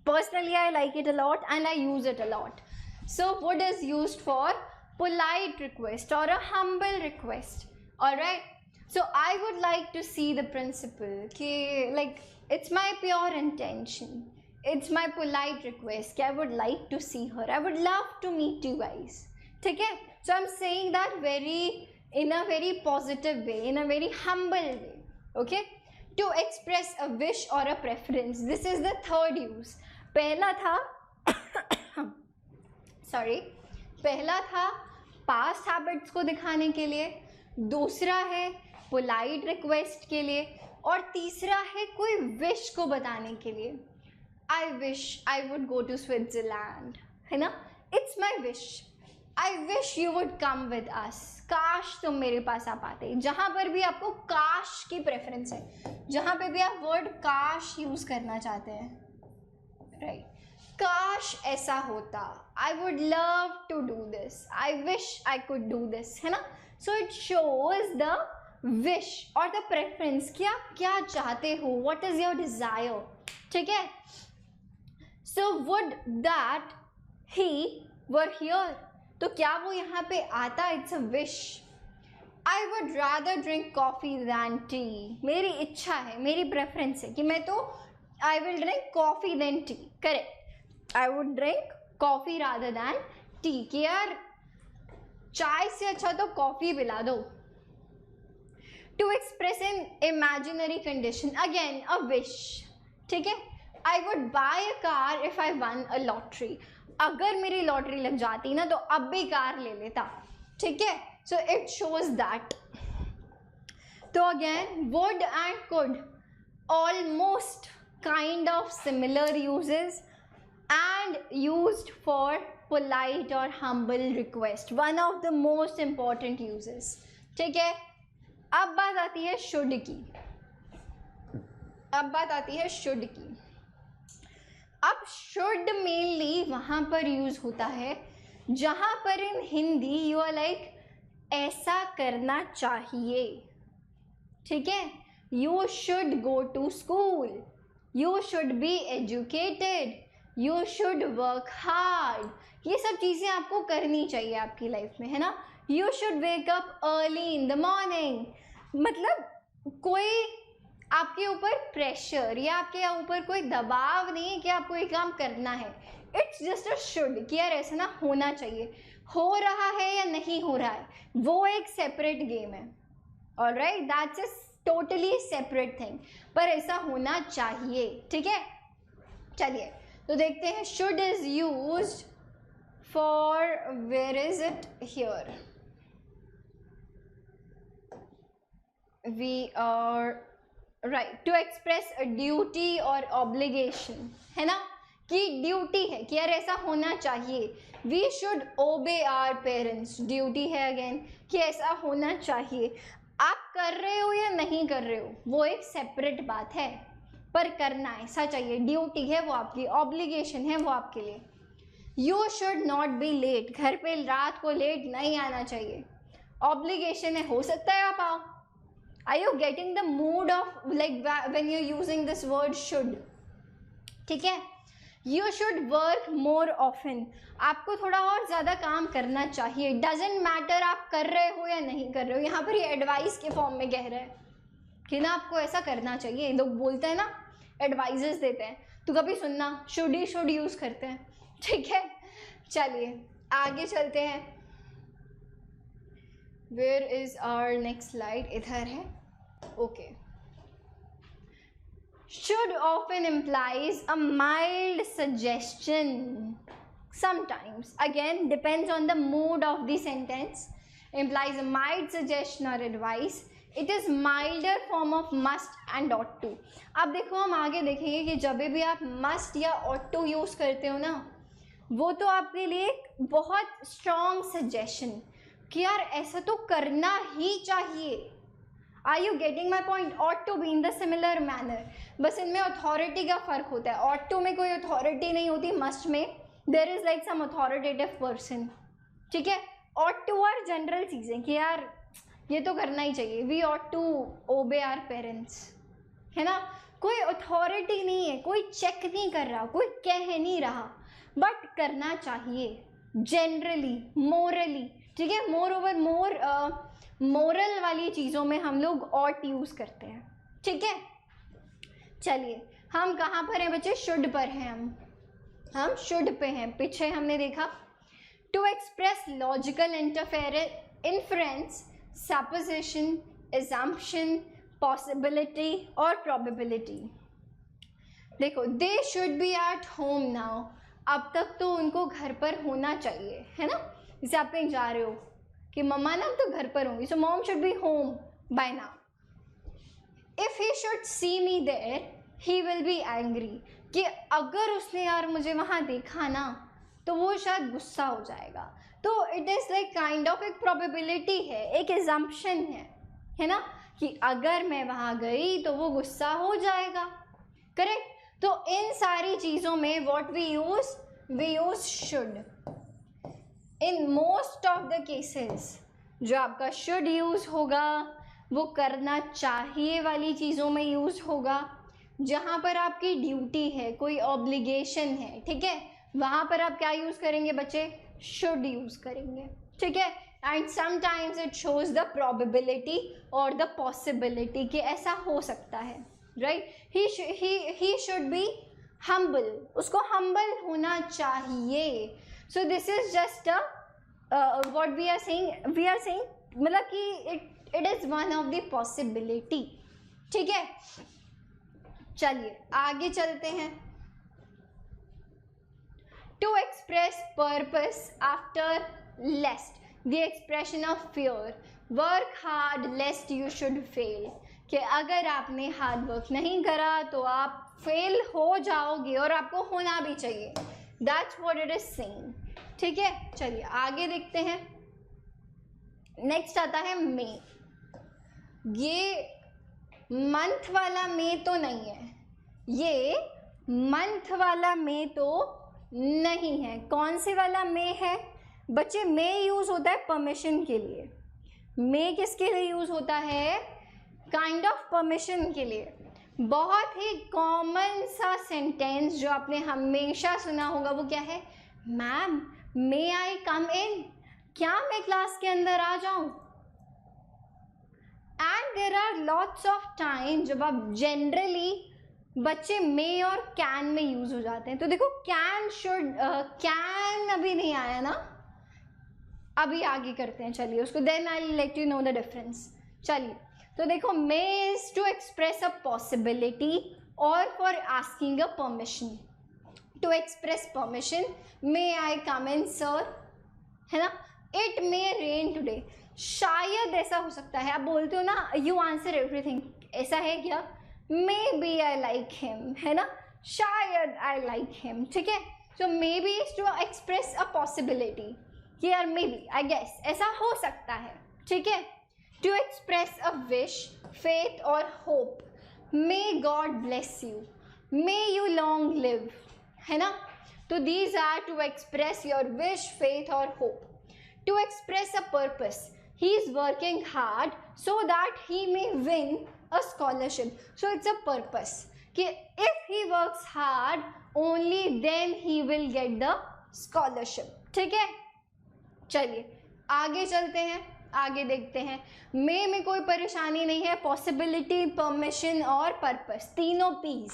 Personally I like it a lot and I use it a lot. So would is used for polite request or a humble request. Alright, so I would like to see the principal ki, like it's my pure intention, it's my polite request ki I would like to see her, I would love to meet you guys. ठीक है, so I'm saying that in a very positive way, in a very humble way. Okay, to express a wish or a preference, this is the third use. पहला था पहला था past habits को दिखाने के लिए, दूसरा है polite request के लिए, और तीसरा है कोई wish को बताने के लिए। I wish I would go to Switzerland, है ना? It's my wish. I wish you would come with us. काश तुम मेरे पास आ पाते। जहाँ पर भी आपको काश की प्रेफरेंस है, जहाँ पे भी आप वर्ड काश यूज करना चाहते हैं, राइट? काश ऐसा होता, I would love to do this, I wish I could do this, है ना? So it shows the wish or the preference कि आप क्या चाहते हो, what is your desire, ठीक है? So would that he were here, तो क्या वो यहाँ पे आता? It's a wish. I would rather drink coffee than tea, मेरी इच्छा है, मेरी प्रेफरेंस है कि मैं तो I will drink coffee than tea, correct, I would drink coffee rather than tea, कि यार चाय से अच्छा तो कॉफ़ी पिला दो। To express an imaginary condition, again a wish, ठीक है? I would buy a car if I won a lottery, अगर मेरी लॉटरी लग जाती ना तो अब भी कार ले लेता, ठीक है? So it shows that. तो again would and could almost kind of similar uses and used for polite और humble request, one of the most important uses, ठीक है? अब बात आती है शुड की, अब बात आती है शुड की। अब शुड मेनली वहाँ पर यूज होता है जहाँ पर in Hindi you are like ऐसा करना चाहिए, ठीक है? You should go to school, you should be educated, you should work hard, ये सब चीज़ें आपको करनी चाहिए आपकी लाइफ में, है ना? You should wake up early in the morning, मतलब कोई आपके ऊपर प्रेशर या आपके ऊपर कोई दबाव नहीं है कि आपको ये काम करना है, इट्स जस्ट अ शुड कि यार ऐसा ना होना चाहिए। हो रहा है या नहीं हो रहा है वो एक सेपरेट गेम है, alright, that's a totally separate thing, पर ऐसा होना चाहिए, ठीक है? चलिए तो देखते हैं should is used for, where is it here, we are right, to express a duty और ऑब्लिगेशन, है ना? कि ड्यूटी है कि यार ऐसा होना चाहिए, we should obey our parents, duty है अगेन कि ऐसा होना चाहिए। आप कर रहे हो या नहीं कर रहे हो वो एक सेपरेट बात है, पर करना ऐसा चाहिए, ड्यूटी है वो आपकी, ऑब्लिगेशन है वो आपके लिए। You should not be late, घर पे रात को लेट नहीं आना चाहिए, ऑब्लिगेशन है, हो सकता है आप आओ। Are you getting the mood of like when you using this word should, ठीक है। You should work more often, आपको थोड़ा और ज़्यादा काम करना चाहिए, डजेंट मैटर आप कर रहे हो या नहीं कर रहे हो। यहाँ पर ये एडवाइस के फॉर्म में कह रहे हैं कि ना आपको ऐसा करना चाहिए। लोग बोलते हैं ना, एडवाइजेस देते हैं, तो कभी सुनना शुड ही शुड यूज़ करते हैं, ठीक है। चलिए आगे चलते हैं। Where is our next slide, इधर है, okay. Should often implies a mild suggestion. Sometimes, again, depends on the mood of the sentence. Implies a mild suggestion or advice. It is milder form of must and ought to. अब देखो हम आगे देखेंगे कि जब भी आप must या ought to यूज़ करते हो ना, वो तो आपके लिए एक बहुत strong suggestion कि यार ऐसा तो करना ही चाहिए। Are you getting my point? Ought to be in the similar manner, बस इनमें अथॉरिटी का फ़र्क होता है। ऑट टू में कोई अथॉरिटी नहीं होती, मस्ट में there is like some authoritative person, ठीक है। ऑट टू आर जनरल चीज़ें कि यार ये तो करना ही चाहिए, we ought to obey our parents, है ना। कोई अथॉरिटी नहीं है, कोई चेक नहीं कर रहा, कोई कह नहीं रहा, बट करना चाहिए जनरली, मोरली, ठीक है। मोर ओवर मोर मोरल वाली चीज़ों में हम लोग ऑट यूज़ करते हैं, ठीक है। चलिए हम कहाँ पर हैं बच्चे? शुड पर हैं हम शुड पे हैं। पीछे हमने देखा to express logical inference, supposition, assumption, possibility और प्रोबेबिलिटी। देखो they should be at home now, अब तक तो उनको घर पर होना चाहिए, है ना। जैसे आप कहीं जा रहे हो कि मम्मा ना तो घर पर होंगी, so mom should be home by now. If he should see me there he will be angry, कि अगर उसने यार मुझे वहाँ देखा ना तो वो शायद गुस्सा हो जाएगा। तो it is like kind of एक प्रोबेबिलिटी है, एक एजम्पशन है ना, कि अगर मैं वहाँ गई तो वो गुस्सा हो जाएगा, करेक्ट। तो इन सारी चीज़ों में what we use should. In most of the cases जो आपका शुड यूज़ होगा वो करना चाहिए वाली चीज़ों में यूज़ होगा। जहाँ पर आपकी ड्यूटी है, कोई ऑब्लिगेशन है, ठीक है, वहाँ पर आप क्या यूज़ करेंगे बच्चे? शुड यूज़ करेंगे, ठीक है। And sometimes it shows the probability और द पॉसिबिलिटी कि ऐसा हो सकता है, right. He should be humble, उसको हम्बल होना चाहिए। So this is just what we are saying मतलब कि it is one of the possibility, ठीक है। चलिए आगे चलते हैं। To express purpose after lest, the expression of fear, work hard lest you should fail, कि अगर आपने हार्ड वर्क नहीं करा तो आप फेल हो जाओगे और आपको होना भी चाहिए। That's what it is saying, ठीक है। चलिए आगे देखते हैं। नेक्स्ट आता है मे। ये मंथ वाला मे तो नहीं है, ये मंथ वाला मे तो नहीं है। कौन से वाला मे है बच्चे? मे यूज़ होता है परमिशन के लिए। मे किसके लिए यूज़ होता है? काइंड ऑफ परमिशन के लिए। बहुत ही कॉमन सा सेंटेंस जो आपने हमेशा सुना होगा वो क्या है? मैम मे आई कम इन, क्या मैं क्लास के अंदर आ जाऊं? And there are lots of time जब आप जनरली बच्चे मे और कैन में यूज हो जाते हैं। तो देखो कैन शुड, कैन अभी नहीं आया ना, अभी आगे करते हैं, चलिए उसको, then I will let you know the difference. चलिए तो देखो may is to express a possibility और for asking a permission. To express permission, may I come in sir, है ना। इट मे रेन टुडे, शायद ऐसा हो सकता है। आप बोलते हो ना यू आंसर एवरीथिंग, ऐसा है क्या? Maybe I like him, है ना, शायद आई लाइक हिम, ठीक है. So maybe is to express a possibility कि यार मे बी, आई गेस ऐसा हो सकता है, ठीक है. To express a wish, faith और hope. May God bless you, may you long live, है ना. तो these are to express your wish, faith और hope. To express a purpose, he is working hard so that he may win a scholarship. So it's a purpose कि if he works hard only then he will get the scholarship. ठीक है, चलिए आगे चलते हैं, आगे देखते हैं. मे में कोई परेशानी नहीं है. पॉसिबिलिटी, परमिशन और पर्पस, तीनों piece,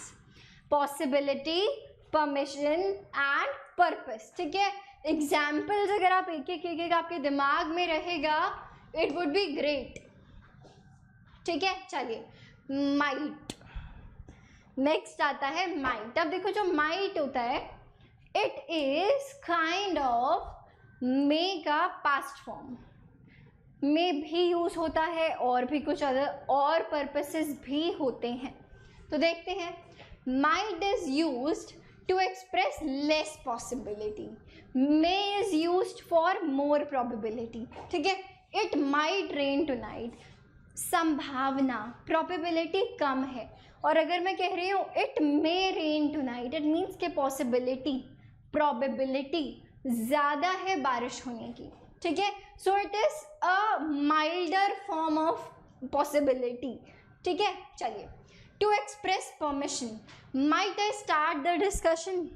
possibility, permission and purpose. ठीक है. एग्जाम्पल्स अगर आप एक एक आपके दिमाग में रहेगा, इट वुड बी ग्रेट. ठीक है, चलिए. माइट, नेक्स्ट आता है माइट. अब देखो जो माइट होता है, it is kind of May का पास्ट फॉर्म. मे भी यूज होता है और भी कुछ अदर और पर्पसेस भी होते हैं. तो देखते हैं. Might is used to express less possibility. May is used for more probability. ठीक है. इट माइट रेन टुनाइट, संभावना, प्रोबेबिलिटी कम है. और अगर मैं कह रही हूँ it may rain tonight, it means के पॉसिबिलिटी, प्रोबेबिलिटी ज़्यादा है बारिश होने की. ठीक है. So it is a milder form of possibility. ठीक है, चलिए. To express permission, might I start the discussion.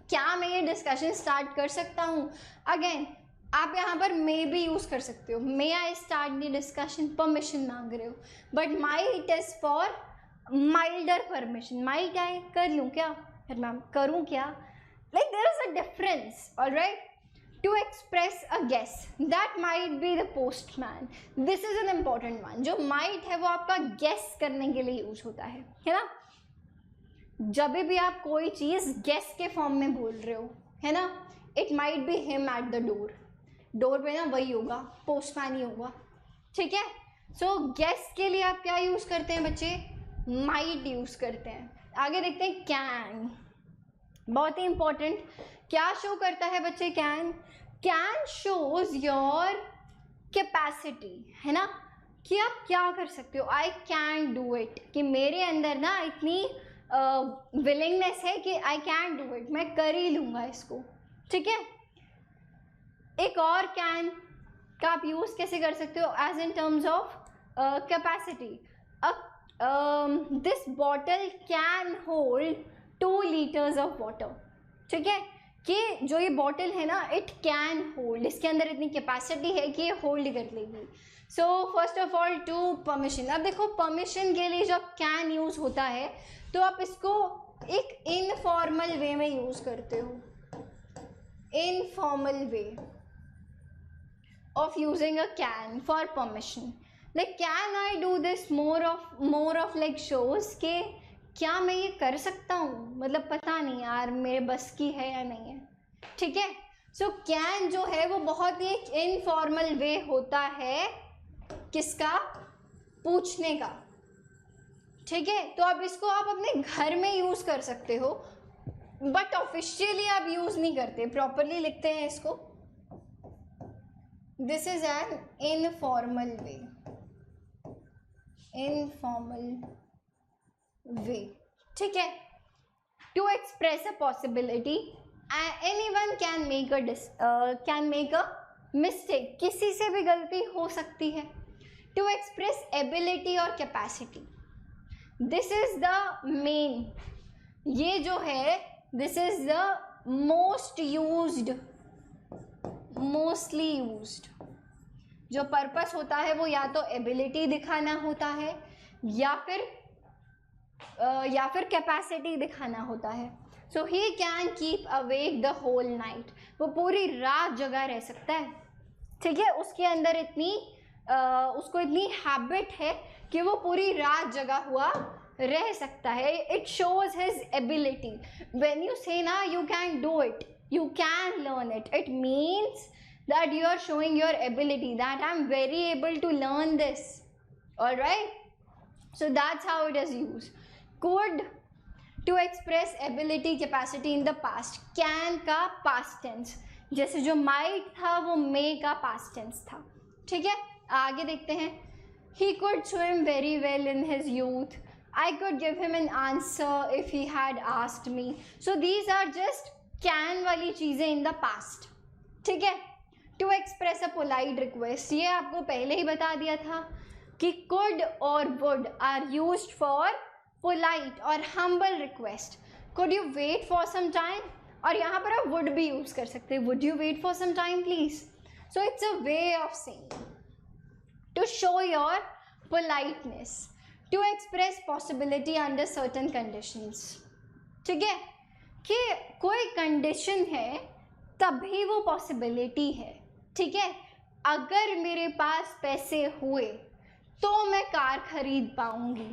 क्या मैं ये डिस्कशन स्टार्ट कर सकता हूँ? अगेन आप यहाँ पर मे भी यूज़ कर सकते हो. May I start the discussion, permission मांग रहे हो. But might is for milder permission. Might I कर लूँ क्या, फिर मैम करूँ क्या, like there is a difference. Alright. To express a guess, that might be the postman. This is an important one. जो माइट है वो आपका गेस करने के लिए यूज होता है ना. जब भी आप कोई चीज़ गेस के फॉर्म में बोल रहे हो, है ना. It might be him at the door. Door पे ना वही होगा, पोस्टमैन ही होगा. ठीक है. सो गेस के लिए आप क्या यूज़ करते हैं बच्चे? माइट यूज़ करते हैं. आगे देखते हैं कैन. बहुत ही इंपॉर्टेंट. क्या शो करता है बच्चे? Can. Can shows your capacity, है ना, कि आप क्या कर सकते हो. आई कैन डू इट, कि मेरे अंदर ना इतनी विलिंगनेस है कि आई कैन डू इट, मैं कर ही लूँगा इसको. ठीक है. एक और कैन का आप यूज़ कैसे कर सकते हो? As in terms of capacity. This bottle can hold 2 litres of water. ठीक है, कि जो ये बॉटल है ना, इट कैन होल्ड, इसके अंदर इतनी कैपेसिटी है कि ये होल्ड कर लेगी. So first of all to permission. अब देखो परमिशन के लिए जब कैन यूज़ होता है तो आप इसको एक इनफॉर्मल वे में यूज़ करते हो. Informal way of using a can for permission. Like can I do this more of like shows के क्या मैं ये कर सकता हूँ, मतलब पता नहीं यार मेरे बस की है या नहीं है. ठीक है. सो कैन जो है वो बहुत ही एक इनफॉर्मल वे होता है. किसका? पूछने का. ठीक है. तो अब इसको आप अपने घर में यूज़ कर सकते हो, बट ऑफिशियली आप यूज़ नहीं करते. प्रॉपरली लिखते हैं इसको. This is an informal way. Informal way. ठीक है. To express a possibility, anyone can make a mistake. किसी से भी गलती हो सकती है. To express ability और capacity. This is the main. ये जो है, this is the mostly used जो पर्पस होता है वो या तो एबिलिटी दिखाना होता है या फिर कैपेसिटी दिखाना होता है. So he can keep awake the whole night. वो पूरी रात जगा रह सकता है. ठीक है. उसके अंदर उसको इतनी हैबिट है कि वो पूरी रात जगा हुआ रह सकता है. It shows his ability. When you से ना you can do it, you can learn it, it means that you are showing your ability, that I'm very able to learn this. All right. So that's how it is used. Could. To express ability capacity in the past, can का past tense, जैसे जो might था वो मे का past tense था, ठीक है। आगे देखते हैं, he could swim very well in his youth, I could give him an answer if he had asked me. So these are just can वाली चीज़ें in the past, ठीक है। to express a polite request, ये आपको पहले ही बता दिया था कि could और would are used for polite और humble request. could you wait for some time, और यहाँ पर आप would भी यूज़ कर सकते हैं, would you wait for some time please. So it's a way of saying to show your politeness, to express possibility under certain conditions, ठीक है, कि कोई कंडीशन है तभी वो पॉसिबिलिटी है, ठीक है। अगर मेरे पास पैसे हुए तो मैं कार खरीद पाऊंगी,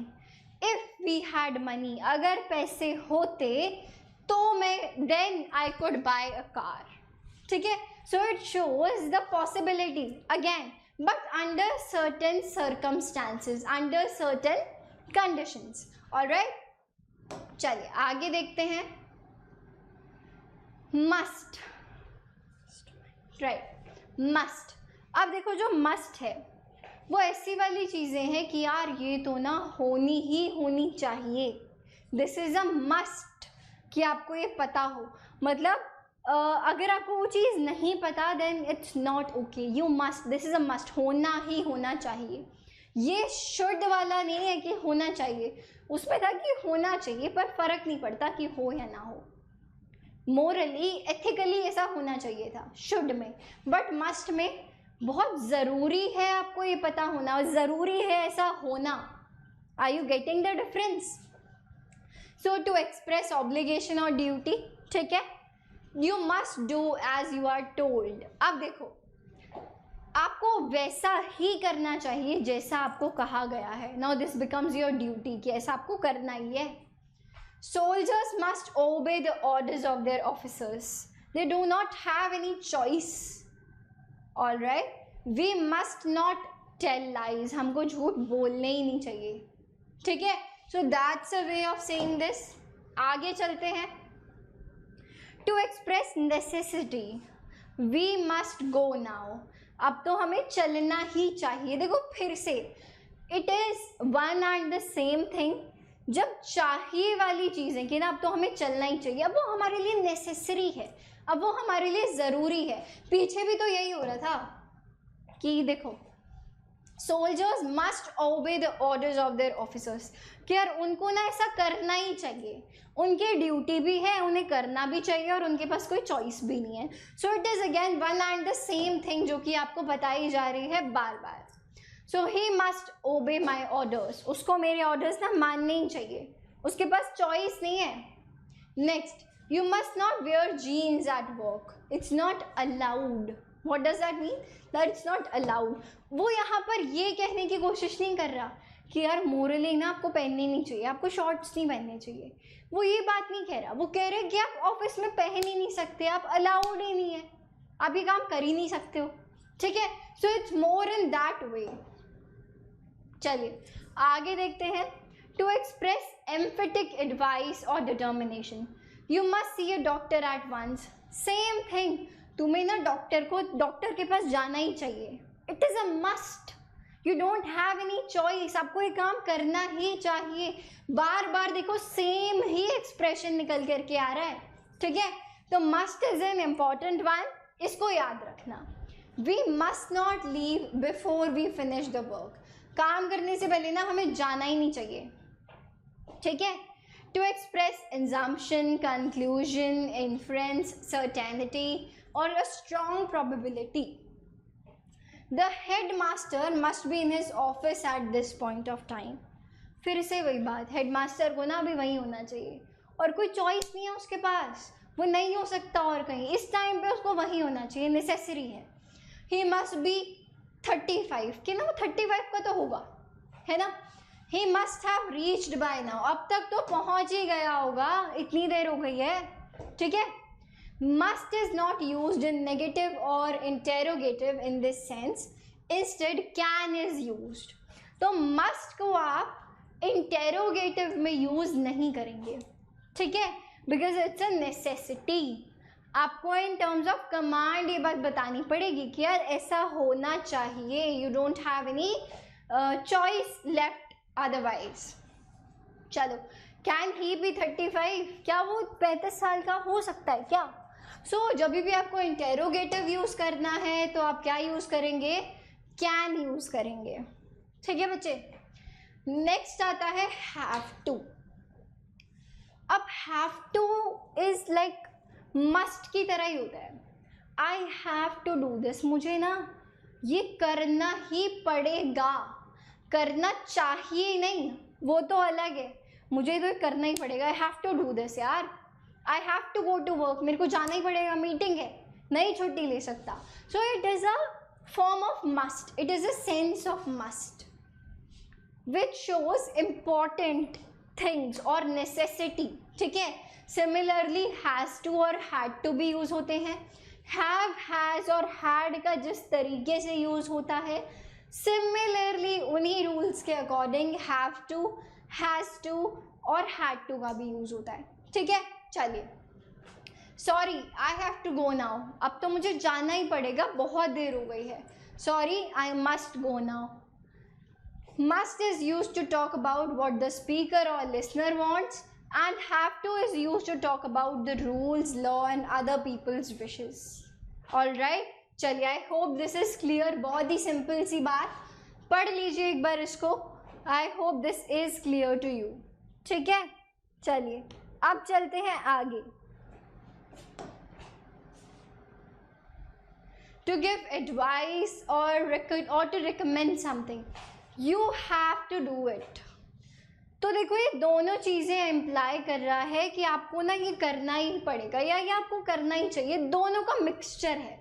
इफ़ वी हैड मनी, अगर पैसे होते तो मैं then I could buy a car, ठीक है। So it shows the possibility again, but under certain circumstances, under certain conditions, alright. चलिए आगे देखते हैं, मस्ट, राइट, मस्ट। अब देखो जो मस्ट है वो ऐसी वाली चीज़ें हैं कि यार ये तो ना होनी ही होनी चाहिए, दिस इज़ अ मस्ट, कि आपको ये पता हो, मतलब अगर आपको वो चीज़ नहीं पता then it's not okay, you must, this is a must, होना ही होना चाहिए। ये शुड वाला नहीं है कि होना चाहिए, उसमें था कि होना चाहिए, पर फ़र्क नहीं पड़ता कि हो या ना हो, मोरली एथिकली ऐसा होना चाहिए था शुड में, बट मस्ट में बहुत ज़रूरी है आपको ये पता होना, और ज़रूरी है ऐसा होना। Are you getting the difference? So to express obligation और ड्यूटी, ठीक है, you must do as you are told. अब देखो आपको वैसा ही करना चाहिए जैसा आपको कहा गया है, now this becomes your duty, कि ऐसा आपको करना ही है। Soldiers must obey the orders of their officers. They do not have any choice. All right. We must not tell lies. हमको झूठ बोलने ही नहीं चाहिए, ठीक है। So that's a way of saying this. आगे चलते हैं, to express necessity, we must go now. अब तो हमें चलना ही चाहिए। देखो फिर से it is one and the same thing. जब चाहिए वाली चीज़ें कि ना अब तो हमें चलना ही चाहिए, अब वो हमारे लिए नेसेसरी है, अब वो हमारे लिए ज़रूरी है। पीछे भी तो यही हो रहा था कि देखो soldiers must obey the orders of their officers, कि यार उनको ना ऐसा करना ही चाहिए, उनकी ड्यूटी भी है, उन्हें करना भी चाहिए और उनके पास कोई चॉइस भी नहीं है। So it is again one and the same thing जो कि आपको बताई जा रही है बार बार। सो ही मस्ट ओबे माई ऑर्डर्स, उसको मेरे ऑर्डर्स ना मानने ही चाहिए, उसके पास चॉइस नहीं है। Next, you must not wear jeans at work, it's not allowed. What does that mean? That it's not allowed. वो यहाँ पर ये कहने की कोशिश नहीं कर रहा कि यार मोरली ना आपको पहननी नहीं चाहिए, आपको शॉर्ट्स नहीं पहनने चाहिए, वो ये बात नहीं कह रहा। वो कह रहे कि आप ऑफिस में पहन ही नहीं सकते, आप अलाउड ही नहीं है, आप ये काम कर ही नहीं सकते हो, ठीक है। So it's more in that way. चलिए आगे देखते हैं, टू एक्सप्रेस एम्फेटिक एडवाइस और determination, you must see a doctor at once. Same thing, तुम्हें ना डॉक्टर के पास जाना ही चाहिए, it is a must, you don't have any choice, आपको ये काम करना ही चाहिए। बार बार देखो सेम ही एक्सप्रेशन निकल करके आ रहा है, ठीक है। तो must is an important one, इसको याद रखना। We must not leave before we finish the work, काम करने से पहले ना हमें जाना ही नहीं चाहिए, ठीक है। To express assumption, conclusion, inference, certainty और a strong probability, the head master must be in his office at this point of time. फिर से वही बात, हेड मास्टर को ना भी वहीं होना चाहिए और कोई चॉइस नहीं है उसके पास, वो नहीं हो सकता और कहीं, इस टाइम पे उसको वहीं होना चाहिए, नेसेसरी है। ही मस्ट बी 35, कि ना वो 35 का तो होगा, है ना। He must have reached by now, अब तक तो पहुंच ही गया होगा, इतनी देर हो गई है, ठीक है। Must is not used in negative और interrogative in this sense, instead can is used. तो मस्ट को आप इंटेरोगेटिव में यूज नहीं करेंगे, ठीक है, बिकॉज इट्स अ नेसेसिटी। आपको इन टर्म्स ऑफ कमांड ये बात बतानी पड़ेगी कि यार ऐसा होना चाहिए, you don't have any choice left otherwise. चलो, कैन ही बी 35, क्या वो 35 साल का हो सकता है क्या? सो जब भी आपको इंटेरोगेटिव यूज करना है तो आप क्या यूज करेंगे? कैन यूज करेंगे। ठीक है बच्चे, नेक्स्ट आता है हैव टू। अब have to is like must की तरह ही होता है। I have to do this, मुझे ना ये करना ही पड़ेगा, करना चाहिए नहीं, वो तो अलग है, मुझे तो करना ही पड़ेगा। I have to do this यार, I have to go to work, मेरे को जाना ही पड़ेगा, मीटिंग है, नहीं छुट्टी ले सकता। सो it is a form of must, it is a sense of must which shows important things और नेसेसिटी। ठीक है, सिमिलरली हैज़ टू और हैड टू भी यूज़ होते हैं। हैव, हैज़ और हैड का जिस तरीके से यूज़ होता है, सिमिलरली उन्हीं रूल्स के according have to, has to और हैड टू का भी यूज़ होता है। ठीक है, चलिए, sorry I have to go now, अब तो मुझे जाना ही पड़ेगा, बहुत देर हो गई है। Sorry I must go now. Must is used to talk about what the speaker or listener wants, and have to is used to talk about the rules, law and other people's wishes. Alright, चलिए, I hope this is clear. बहुत ही simple सी बात, पढ़ लीजिए एक बार इसको। I hope this is clear to you. ठीक है, चलिए अब चलते हैं आगे। To give advice or to recommend something, you have to do it. तो देखो, ये दोनों चीज़ें इम्प्लाई कर रहा है कि आपको ना ये करना ही पड़ेगा या ये आपको करना ही चाहिए, दोनों का मिक्सचर है।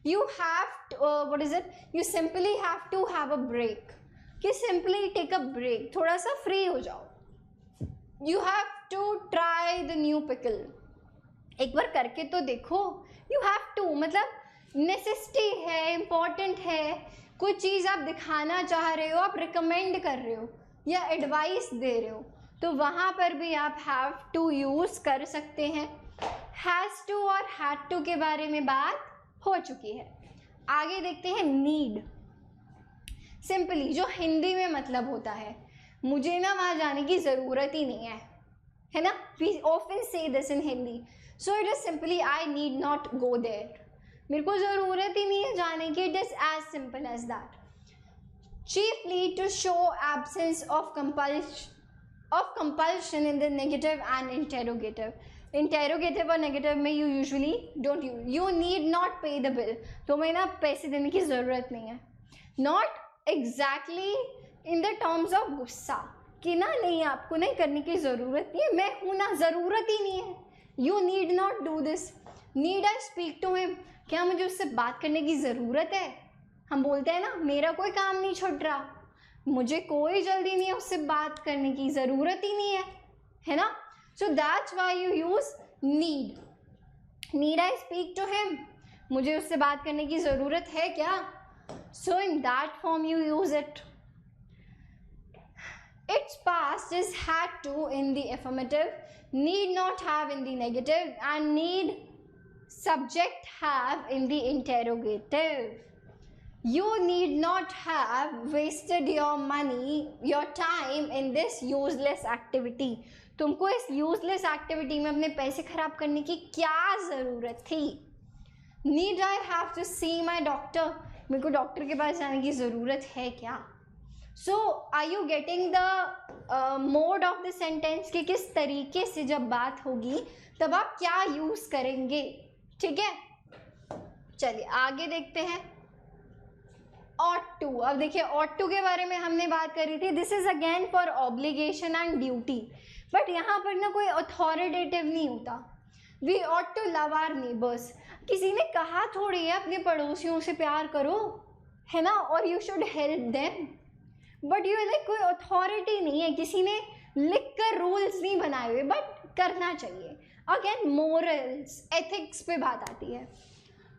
You have what is it, you simply have to have a break, कि सिंपली टेक अ ब्रेक, थोड़ा सा फ्री हो जाओ। You have to try the new pickle, एक बार करके तो देखो। यू हैव टू मतलब नेसेसिटी है, इम्पॉर्टेंट है, कोई चीज़ आप दिखाना चाह रहे हो, आप रिकमेंड कर रहे हो या एडवाइस दे रहे हो, तो वहाँ पर भी आप हैव टू यूज़ कर सकते हैं। हैज़ टू और हैड टू के बारे में बात हो चुकी है। आगे देखते हैं नीड। सिंपली जो हिंदी में मतलब होता है, मुझे ना वहाँ जाने की ज़रूरत ही नहीं है ना, we often say this in Hindi. So it is simply I need not go there, मेरे को ज़रूरत ही नहीं है जाने की। It is as simple as that. Chiefly to show absence of compulsion in the negative and interrogative. Interrogative और negative में you usually don't you need not pay the bill, तुम्हें ना पैसे देने की ज़रूरत नहीं है। Not exactly in the terms of गुस्सा, कि ना नहीं आपको नहीं करने की ज़रूरत नहीं है, मैं हूँ ना, ज़रूरत ही नहीं है। You need not do this. Need I speak to him, क्या मुझे उससे बात करने की ज़रूरत है? हम बोलते हैं ना, मेरा कोई काम नहीं छूट रहा, मुझे कोई जल्दी नहीं है उससे बात करने की, ज़रूरत ही नहीं है ना। So that's why you use need. Need I speak to him, मुझे उससे बात करने की ज़रूरत है क्या? So in that form you use it. Its past is had to in the affirmative, need not have in the negative, and need subject have in the interrogative. You need not have wasted your money, your time in this useless activity. तुमको इस useless activity में अपने पैसे खराब करने की क्या ज़रूरत थी? Need I have to see my doctor? मेरे को डॉक्टर के पास जाने की ज़रूरत है क्या? So are you getting the mode of the sentence कि किस तरीके से जब बात होगी तब आप क्या यूज़ करेंगे? ठीक है, चलिए आगे देखते हैं। ought to। अब देखिए ought to के बारे में हमने बात करी थी, this is again for obligation and duty, but यहाँ पर ना कोई अथॉरिटेटिव नहीं होता। We ought to love our neighbors, किसी ने कहा थोड़ी है अपने पड़ोसियों से प्यार करो, है ना, और you should help them, but you like कोई अथॉरिटी नहीं है, किसी ने लिख कर रूल्स नहीं बनाए हुए, बट करना चाहिए। अगेन मोरल्स, एथिक्स पे बात आती है।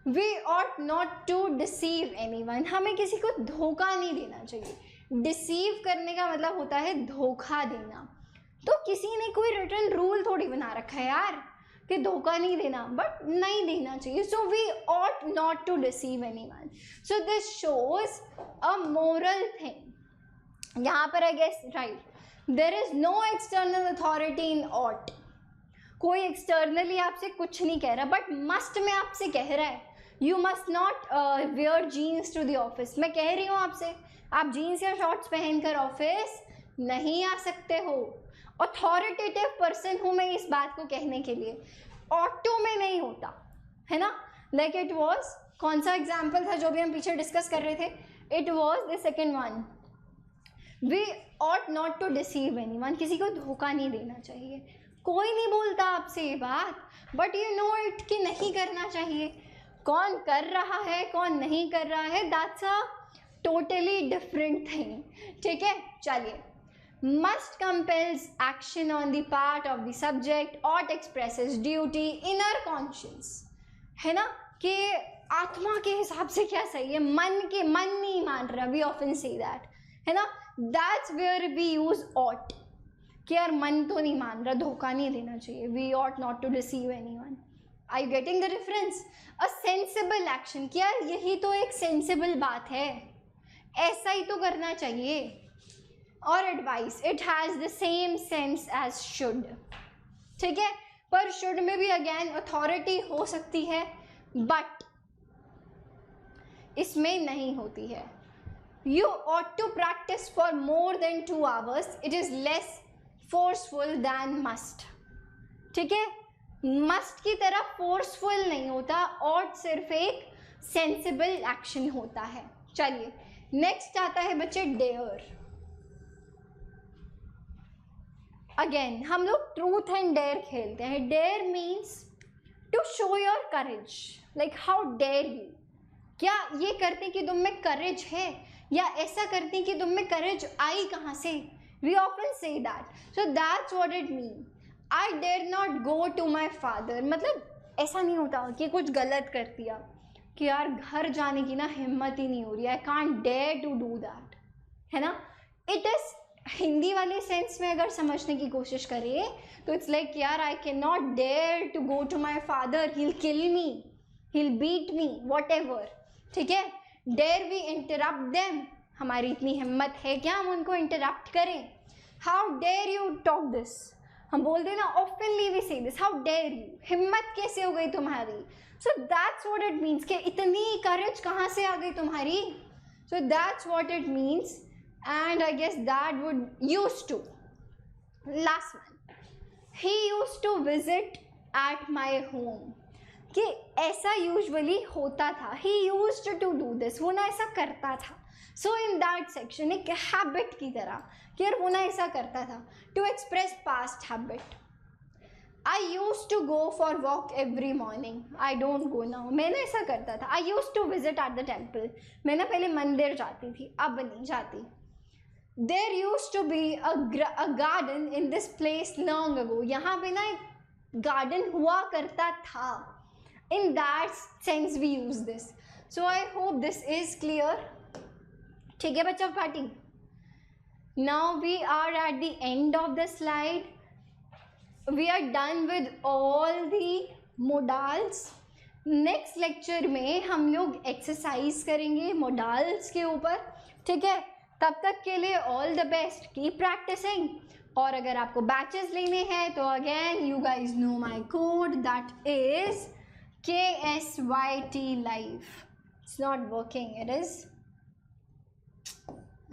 We ought not to deceive anyone, हमें किसी को धोखा नहीं देना चाहिए। डिसीव करने का मतलब होता है धोखा देना। तो किसी ने कोई रिटन रूल थोड़ी बना रखा है यार कि धोखा नहीं देना, बट नहीं देना चाहिए. So we ought not to deceive anyone. So this shows a moral thing. यहाँ पर I guess right, there is no external authority in ought. कोई एक्सटर्नली आपसे कुछ नहीं कह रहा, बट मस्ट में आपसे कह रहा है you must not wear jeans to the office. मैं कह रही हूँ आपसे, आप जीन्स या शॉर्ट्स पहनकर ऑफिस नहीं आ सकते हो. अथॉरिटेटिव पर्सन हूँ मैं इस बात को कहने के लिए. ऑटो में नहीं होता है ना. लाइक इट वॉज, कौन सा एग्जाम्पल था जो भी हम पीछे डिस्कस कर रहे थे? It was the second one. We ought not to deceive anyone. किसी को धोखा नहीं देना चाहिए. कोई नहीं बोलता आपसे ये बात, बट यू नो इट कि नहीं करना चाहिए. कौन कर रहा है कौन नहीं कर रहा है, that's a totally different thing. ठीक है, चलिए. Must compels action on the part of the subject, ought expresses duty, inner conscious. है ना कि आत्मा के हिसाब से क्या सही है, मन नहीं मान रहा. वी ऑफन से दैट, है ना. That's where we use ought कि यार मन तो नहीं मान रहा, धोखा नहीं देना चाहिए. We ought not to deceive anyone. Are you getting the difference? A sensible action, कि यार यही तो एक सेंसिबल बात है, ऐसा ही तो करना चाहिए. और advice, it has the same sense as should. ठीक है, पर शुड में भी अगेन अथॉरिटी हो सकती है, बट इसमें नहीं होती है. You ought to practice for more than 2 hours. It is less forceful than must. ठीक है, मस्ट की तरह फोर्सफुल नहीं होता, और सिर्फ एक सेंसिबल एक्शन होता है. चलिए नेक्स्ट आता है बच्चे डेयर. अगेन हम लोग ट्रूथ एंड डेयर खेलते हैं. Dare means to show your courage, like how dare you. क्या ये करते कि तुम में करेज है, या ऐसा करते कि तुम में करेज आई कहाँ से? We often say that. So that's what it means. I dare not go to my father. मतलब ऐसा नहीं होता कि कुछ गलत कर दिया कि यार घर जाने की ना हिम्मत ही नहीं हो रही. I can't dare to do that. है ना. It is हिंदी वाले सेंस में अगर समझने की कोशिश करें तो इट्स लाइक यार I cannot dare to go to my father. He'll kill me. He'll beat me. Whatever. ठीक है. Dare we interrupt them? हमारी इतनी हिम्मत है क्या हम उनको इंटरप्ट करें? How dare you talk this. हम बोलते हैं ना oftenly we say this, how dare you, हिम्मत कैसे हो गई तुम्हारी. So that's what it means कि इतनी करेज कहाँ से आ गई तुम्हारी. So that's what it means, and I guess that would use to. Last one, he use to visit at my home. कि ऐसा यूजुअली होता था. He used to do this, वो ना ऐसा करता था. सो इन दैट सेक्शन एक हैबिट की तरह कि यार वो ना ऐसा करता था. To express past habit, I used to go for walk every morning. I don't go now. मैं ना ऐसा करता था. I used to visit at the temple. मैं ना पहले मंदिर जाती थी, अब नहीं जाती. There used to be a garden in this place long ago. यहाँ पे ना एक गार्डन हुआ करता था. In that sense we use this. So I hope this is clear. ठीक है बच्चों party. Now we are at the end of the slide. We are done with all the modals. Next lecture में हम लोग exercise करेंगे modals के ऊपर. ठीक है, तब तक के लिए all the best, keep practising. और अगर आपको बैचेस लेने हैं तो again you guys know my code, that is KSYT live. It's not working. It is,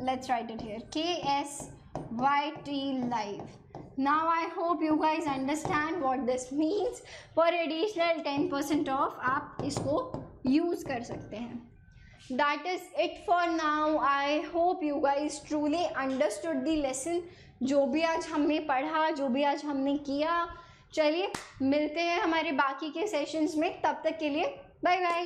let's write it here, KSYT live. Now I hope you guys understand what this means. For additional 10% off आप इसको use कर सकते हैं. That is it for now. I hope you guys truly understood the lesson. जो भी आज हमने पढ़ा, जो भी आज हमने किया. चलिए मिलते हैं हमारे बाकी के सेशंस में. तब तक के लिए बाय बाय.